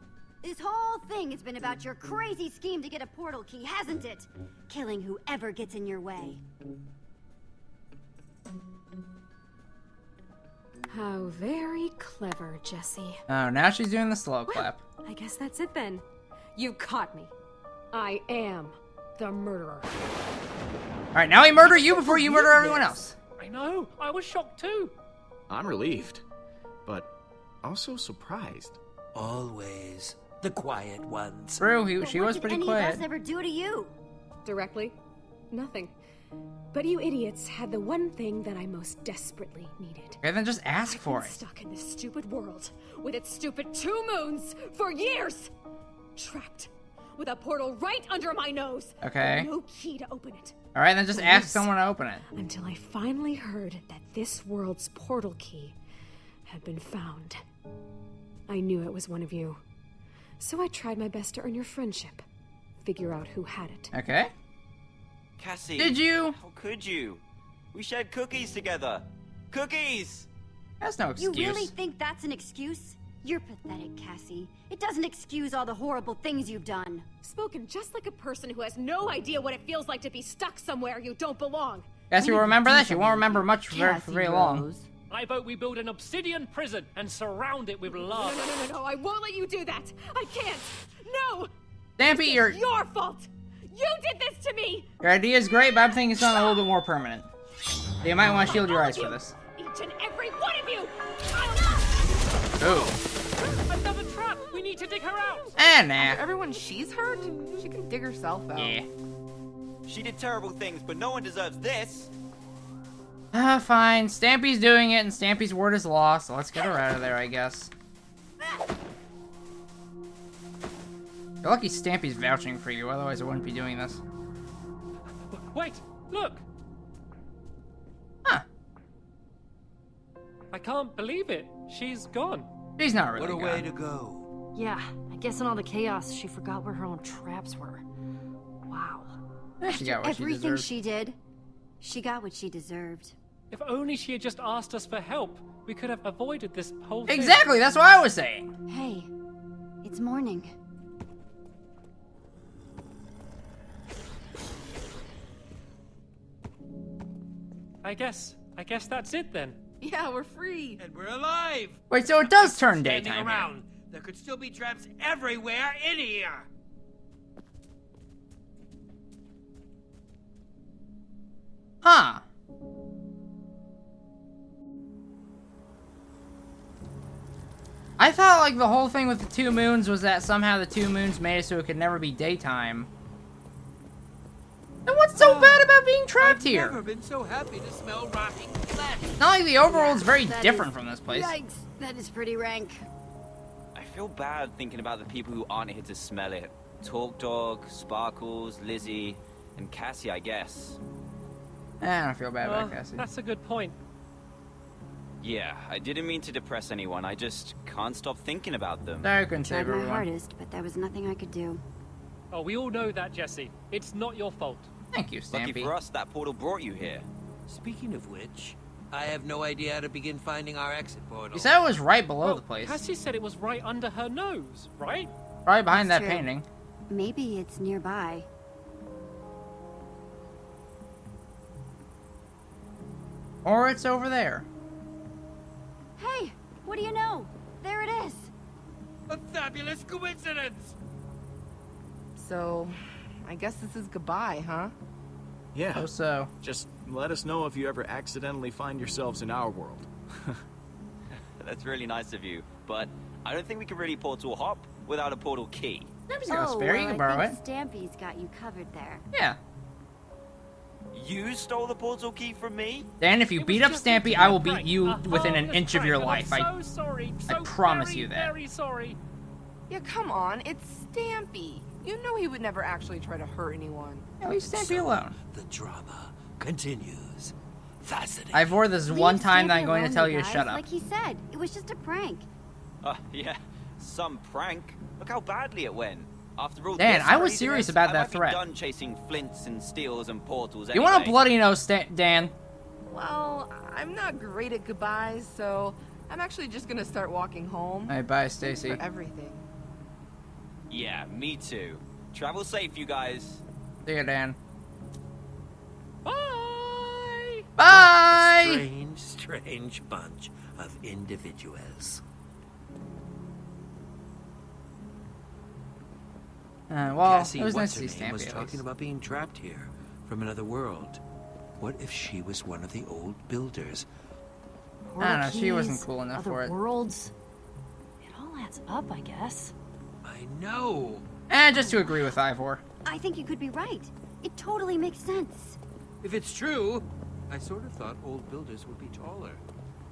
This whole thing has been about your crazy scheme to get a portal key, hasn't it? Killing whoever gets in your way. How very clever, Jesse. Oh, now she's doing the slow clap. I guess that's it then. You caught me. I am the murderer. Alright, now he murder you before you murder everyone else. I know. I was shocked too. I'm relieved, but also surprised. Always the quiet ones. True, she was What pretty did any quiet. of us ever do to you? Directly? Nothing. But you idiots had the one thing that I most desperately needed. Okay, then just ask for I've been it. stuck in this stupid world with its stupid 2 moons for years. Trapped with a portal right under my nose. Okay. No key to open it. Alright, then just ask someone to open it. Until I finally heard that this world's portal key had been found. I knew it was one of you. So I tried my best to earn your friendship. Figure out who had it. Okay. Cassie. Did you? How could you? We shared cookies together. Cookies! That's no You excuse. really think that's an excuse? You're pathetic, Cassie. It doesn't excuse all the horrible things you've done. Spoken just like a person who has no idea what it feels like to be stuck somewhere you don't belong. Guess you will remember that. You won't remember much for very long. I vote we build an obsidian prison and surround it with lava. No, I won't let you do that. I can't. No! Stampy, This is you're... your fault. You did this to me! Your idea is great, but I'm thinking something a little bit more permanent. You might want to shield your eyes for this. Each and every one of you! Ooh. Another trap! We need to dig her out! Nah. Everyone she's hurt? She can dig herself out. Yeah. She did terrible things, but no one deserves this. Fine. Stampy's doing it, and Stampy's word is law, so let's get her out of there, I guess. You're lucky Stampy's vouching for you, otherwise I wouldn't be doing this. Wait, look! Huh. I can't believe it. She's gone. She's not really What a gone. way to go. Yeah, I guess in all the chaos, she forgot where her own traps were. Wow. She got what she Everything deserved. she did, she got what she deserved. If only she had just asked us for help, we could have avoided this whole thing. Exactly, that's what I was saying. Hey, it's morning. I guess that's it then. Yeah, we're free. And we're alive. Wait, so it does turn Standing daytime here. around. There could still be traps everywhere in here. Huh. I thought, like, the whole thing with the 2 moons was that somehow the 2 moons made it so it could never be daytime. And what's so bad about being trapped here? I've never been so happy to smell rotting flesh. Not like the overworld's very That different is- from this place. Yikes, that is pretty rank. I feel bad thinking about the people who aren't here to smell it. Talk Dog, Sparkles, Lizzie, and Cassie, I guess. I don't feel bad about Cassie. That's a good point. Yeah, I didn't mean to depress anyone. I just can't stop thinking about them. I couldn't Tried save my everyone. hardest, but there was nothing I could do. Oh, we all know that, Jesse. It's not your fault. Thank you, Lucky Stampy. for us, that portal brought you here. Speaking of which, I have no idea how to begin finding our exit portal. You said it was right below Well, the place. Cassie said it was right under her nose, right? Right behind that That's true. painting. Maybe it's nearby. Or it's over there. Hey, what do you know? There it is. A fabulous coincidence. So, I guess this is goodbye, huh? Yeah. Oh, so. Just let us know if you ever accidentally find yourselves in our world. That's really nice of you, but I don't think we can really portal hop without a portal key. Stampy's got a spare, you can borrow I it. think Stampy's got you covered there. Yeah. You stole the portal key from me? Dan, if you It beat was up just Stampy, a I will beat prank, you a within an harmless inch of your prank, life. and I'm so sorry. So promise very, you that. Very sorry. Yeah, come on, it's Stampy. You know he would never actually try to hurt anyone. Yeah, leave Stampy alone. The drama continues. Fascinating. Ivor, this is one Leave time that Stampy I'm going to alone, tell you you to guys. shut up. Like he said, it was just a prank. Yeah, some prank. Look how badly it went. After all Dan, this I was craziness, serious about I that might be threat. done chasing flints and steels and portals You anyway. want a bloody nose, Dan? Well, I'm not great at goodbyes, so I'm actually just gonna start walking home. Alright, bye, Thanks Stacy. for everything. Yeah, me too. Travel safe, you guys. See ya, Dan. Bye. Bye! Strange, strange bunch of individuals. Well, Cassie, it was nice what's to her see name, was Stampy at talking least. about being trapped here from another world. What if she was one of the old builders? I don't know, she Portal wasn't keys, cool enough other for it. worlds. It all adds up, I guess. I know. And just to agree with Ivor. I think you could be right. It totally makes sense. If it's true, I sort of thought old builders would be taller.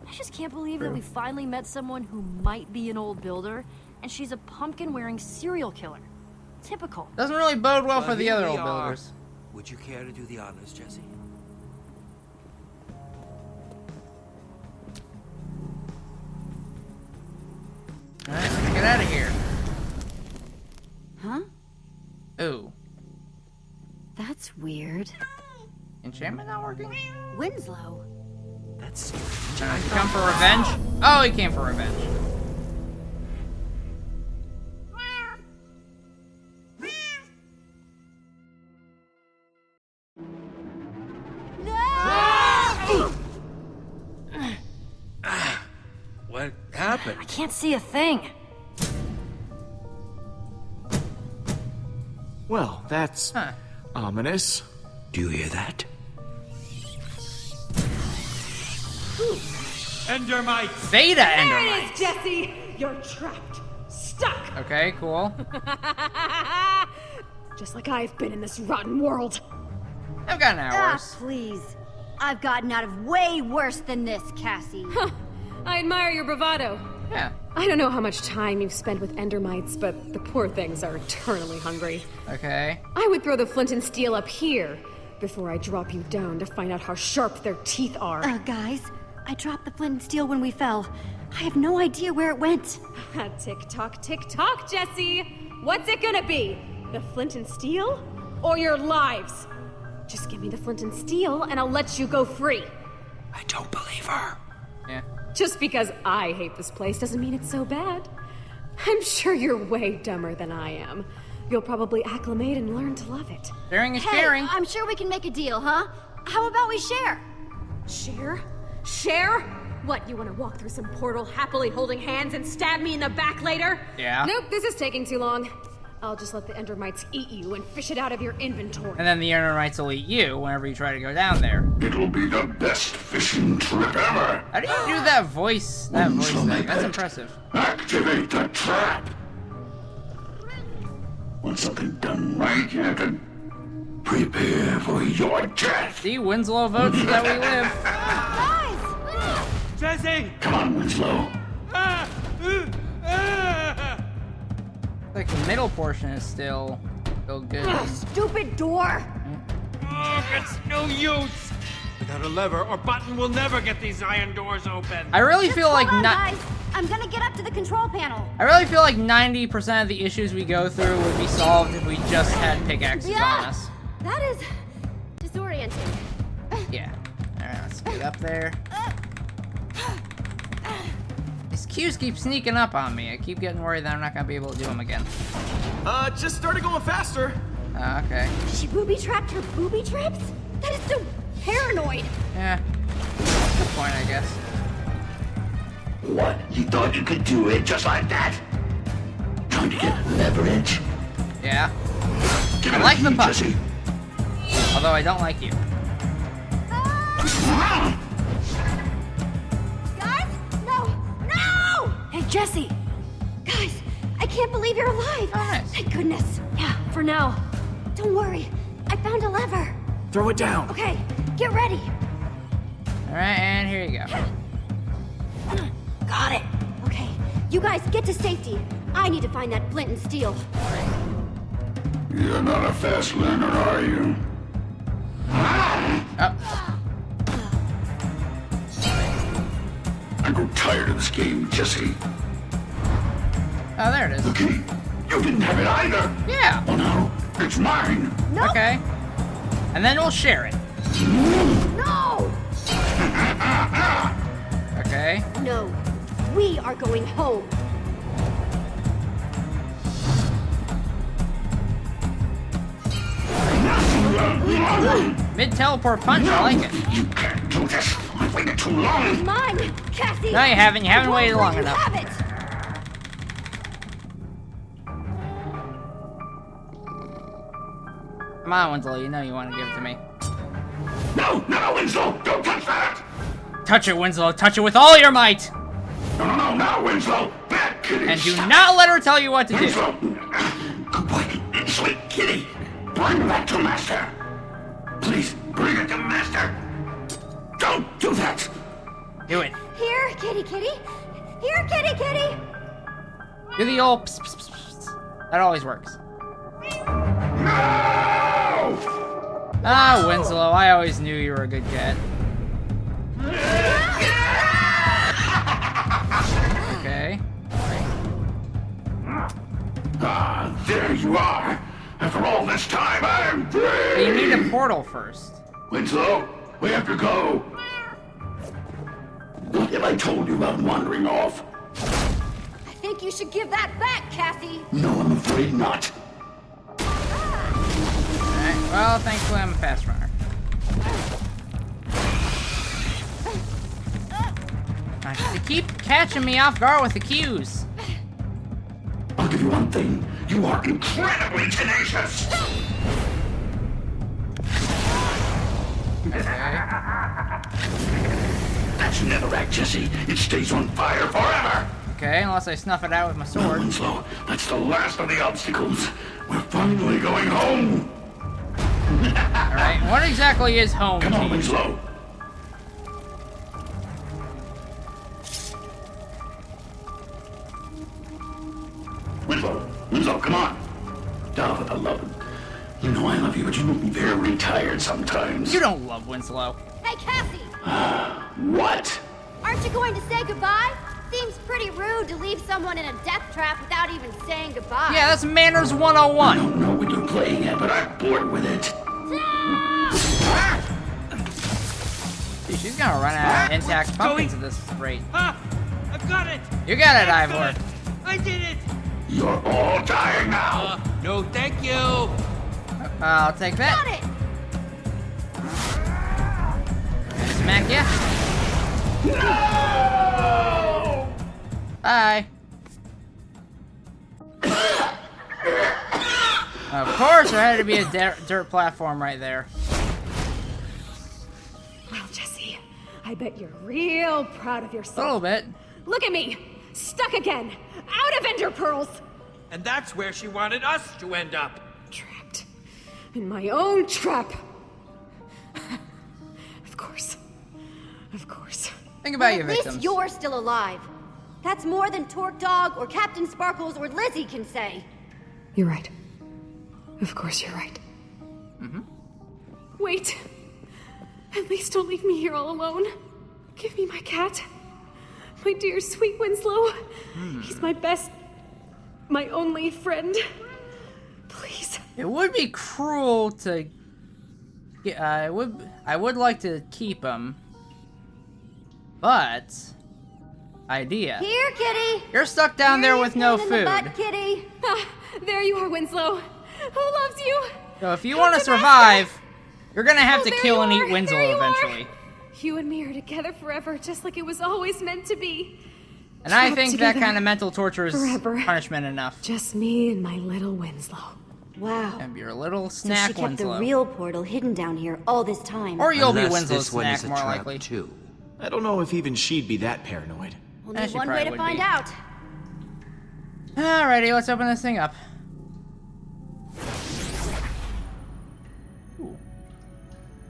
I just can't believe that we finally met someone who might be an old builder, and she's a pumpkin-wearing serial killer. Typical. Doesn't really bode well for the here other we old are. builders. Would you care to do the honors, Jesse? Alright, let's get out of here. Huh? Ooh. That's weird. Enchantment not working? Winslow. That's Did he come for revenge? Oh, he came for revenge. What happened? I can't see a thing. Well, that's... Huh. Ominous. Do you hear that? Endermites! Beta There Endermite. it is, Jesse! You're trapped. Stuck! Okay, cool. Just like I've been in this rotten world. I've gotten Ah, hours. please. I've gotten out of way worse than this, Cassie. I admire your bravado. Yeah. I don't know how much time you've spent with Endermites, but the poor things are eternally hungry. Okay. I would throw the flint and steel up here before I drop you down to find out how sharp their teeth are. Guys, I dropped the flint and steel when we fell. I have no idea where it went. Tick tock, Jesse! What's it gonna be? The flint and steel? Or your lives? Just give me the flint and steel and I'll let you go free. I don't believe her. Yeah. Just because I hate this place doesn't mean it's so bad. I'm sure you're way dumber than I am. You'll probably acclimate and learn to love it. Sharing is Hey, caring. I'm sure we can make a deal, huh? How about we share? Share? Share? What, you want to walk through some portal happily holding hands and stab me in the back later? Yeah. Nope, this is taking too long. I'll just let the Endermites eat you and fish it out of your inventory. And then the Endermites will eat you whenever you try to go down there. It'll be the best fishing trip ever. How do you do that voice? That voice Winslow, thing? That's Pet. impressive. Activate the trap. Want something done right, Captain? Prepare for your death. See, Winslow votes so that we live. Jesse! Come on, Winslow. Like the middle portion is still good. Stupid door! It's no use! Without a lever or button, we'll never get these iron doors open. I really Just feel hold like on, not. guys. I'm gonna get up to the control panel. I really feel like 90% of the issues we go through would be solved if we just had pickaxes on us. That is disorienting. Yeah. Alright, let's get up there. These cues keep sneaking up on me. I keep getting worried that I'm not gonna be able to do them again. Just started going faster. Okay. She booby-trapped her booby traps? That is so paranoid. Yeah. Good point, I guess. What? You thought you could do it just like that? Trying to get leverage? Yeah. Give I it like a the key, puck. Jesse. Although I don't like you. Guys, no! Hey, Jesse! Guys, I can't believe you're alive. Oh, nice. Thank goodness. Yeah, for now. Don't worry. I found a lever. Throw it down. Okay, get ready. Alright, and here you go. Got it. Okay, you guys get to safety. I need to find that flint and steel. You're not a fast learner, are you? Oh. I grow tired of this game, Jesse. Oh, there it is. The key. You didn't have it either. Yeah. Oh no, it's mine. Nope. Okay. And then we'll share it. No! Okay. No. We are going home. Mid-teleport punch, I like it. You can't do this. I've waited too long. Come on, Cassie. No, you haven't. You haven't I won't waited let long you enough. Have it. Come on, Winslow. You know you want to give it to me. No, Winslow. Don't touch that. Touch it, Winslow. Touch it with all your might. No, Winslow. Bad kitty. And do not let her tell you what to do. Winslow. Good boy. Sweet kitty. Bring that to Master. Please, bring it to Master. Don't do that. Do it. Here, kitty. Here, kitty. Do the old pss, pss, pss, pss. That always works. No! Ah, Winslow. I always knew you were a good cat. Okay. Ah, there you are. After all this time, I'm free. But you need a portal first. Winslow, we have to go. What have I told you about wandering off? I think you should give that back, Cassie. No, I'm afraid not. Alright. Well, thankfully I'm a fast runner. You keep catching me off guard with the cues. I'll give you one thing. You are incredibly tenacious. That's netherrack, Jesse. It stays on fire forever. Okay, unless I snuff it out with my sword. Winslow, that's the last of the obstacles. We're finally going home. Alright, what exactly is home? Come on, Winslow. Winslow, come on. Down for the love. You know I love you, but you make me very tired sometimes. You don't love Winslow. Hey, Cassie! What? Aren't you going to say goodbye? Seems pretty rude to leave someone in a death trap without even saying goodbye. Yeah, that's manners 101. I don't know what you're playing at, but I'm bored with it. Dude, she's gonna run out of intact pumpkins at this rate. I've got it! You got it, Ivor. I did it! You're all dying now. No, thank you! I'll take that. Got it! Smack ya. No! Bye. Of course, there had to be a dirt platform right there. Well, Jesse, I bet you're real proud of yourself. A little bit. Look at me! Stuck again! Out of ender pearls! And that's where she wanted us to end up. Trapped. In my own trap. Of course. Of course. Think about your At least victims. you're still alive. That's more than Torque Dog or Captain Sparkles or Lizzie can say. You're right. Of course you're right. Mm-hmm. Wait. At least don't leave me here all alone. Give me my cat. My dear sweet Winslow. He's my best, my only friend. Please. It would be cruel to. I would like to keep him, but idea. Here, kitty. You're stuck down there with no In the food. butt, kitty. Ah, there you are, Winslow. Who loves you? So if you want to survive, you're gonna have to there kill you and are, eat Winslow there you eventually. You and me are together forever, just like it was always meant to be. And I Trapped think that together kind of mental torture is forever. punishment enough. Just me and my little Winslow. Wow. And your little So snack she kept Winslow. the real portal hidden down here all this time. Or you'll be Unless Winslow's this one snack, is a more trap, likely. too. I don't know if even she'd be that paranoid. Only she one way probably to would find be. out. Alrighty, let's open this thing up.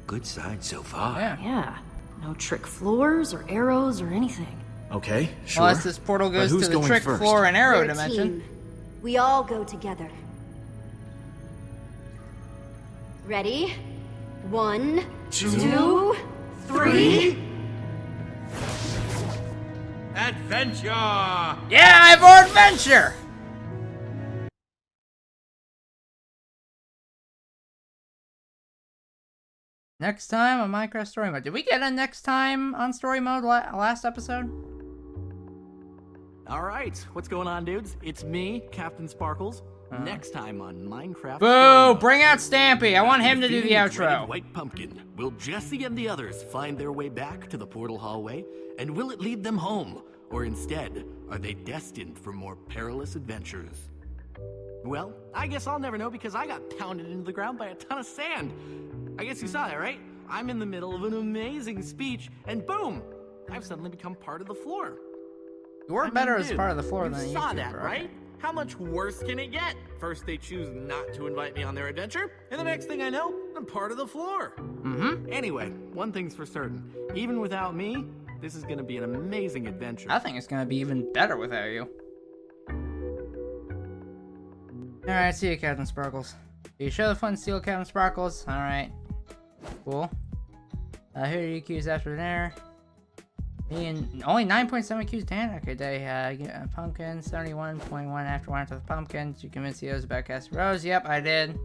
Good sign so far. Yeah. Yeah. No trick floors or arrows or anything. Okay, sure. Unless this portal But goes who's to the going trick first? floor and arrow We're a dimension. team. We all go together. Ready? 1, 2, 3. Adventure! Yeah, Ivor Adventure! Next time on Minecraft Story Mode. Did we get a next time on Story Mode last episode? All right, what's going on, dudes? It's me, Captain Sparkles. Next time on Minecraft. Boo! Bring out Stampy. I want him to do the Defeating dreaded outro. White Pumpkin. Will Jesse and the others find their way back to the portal hallway? And will it lead them home? Or instead, are they destined for more perilous adventures? Well, I guess I'll never know because I got pounded into the ground by a ton of sand. I guess you saw that, right? I'm in the middle of an amazing speech, and boom! I've suddenly become part of the floor. You were better as dude, part of the floor you than a saw YouTuber, that, right? How much worse can it get? First they choose not to invite me on their adventure, and the next thing I know, I'm part of the floor. Mm-hmm. Anyway, one thing's for certain. Even without me, this is gonna be an amazing adventure. I think it's gonna be even better without you. Alright, see you, Captain Sparkles. Do you show the fun steal, Captain Sparkles? Alright. Cool. Who do you accuse after dinner? Me and only 9.7 accused Dan. Okay, day. Pumpkin 71.1 after one after the pumpkin. Did you convince the others about Cassie Rose? Yep, I did.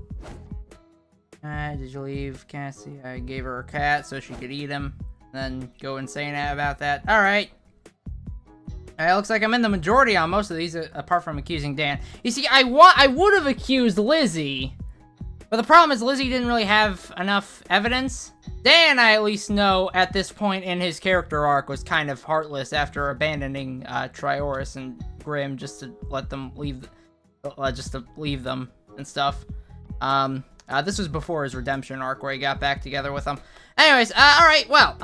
Did you leave Cassie? I gave her a cat so she could eat him. Then go insane about that. Alright. It looks like I'm in the majority on most of these, apart from accusing Dan. You see, I would have accused Lizzie, but the problem is Lizzie didn't really have enough evidence. Dan, I at least know at this point in his character arc, was kind of heartless after abandoning Trioris and Grimm just to let them leave, just to leave them and stuff. This was before his redemption arc where he got back together with them. Anyways, alright, well,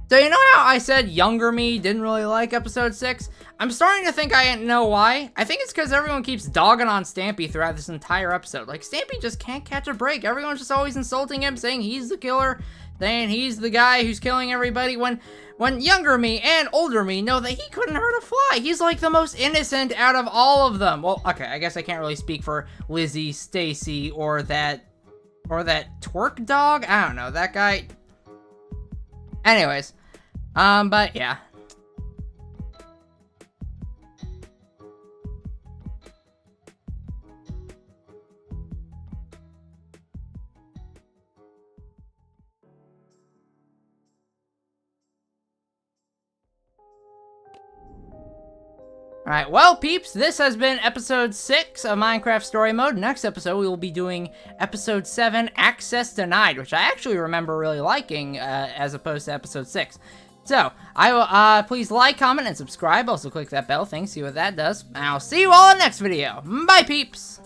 so you know how I said younger me didn't really like episode 6? I'm starting to think I know why. I think it's because everyone keeps dogging on Stampy throughout this entire episode. Like, Stampy just can't catch a break. Everyone's just always insulting him, saying he's the killer, saying he's the guy who's killing everybody, when younger me and older me know that he couldn't hurt a fly. He's like the most innocent out of all of them. Well, okay, I guess I can't really speak for Lizzie, Stacy, or that twerk dog? I don't know, that guy. Anyways, but yeah. Alright, well, peeps, this has been episode 6 of Minecraft Story Mode. Next episode, we will be doing episode 7, Access Denied, which I actually remember really liking, as opposed to episode 6. So, I will, please like, comment, and subscribe. Also, click that bell thing, see what that does. And I'll see you all in the next video. Bye, peeps!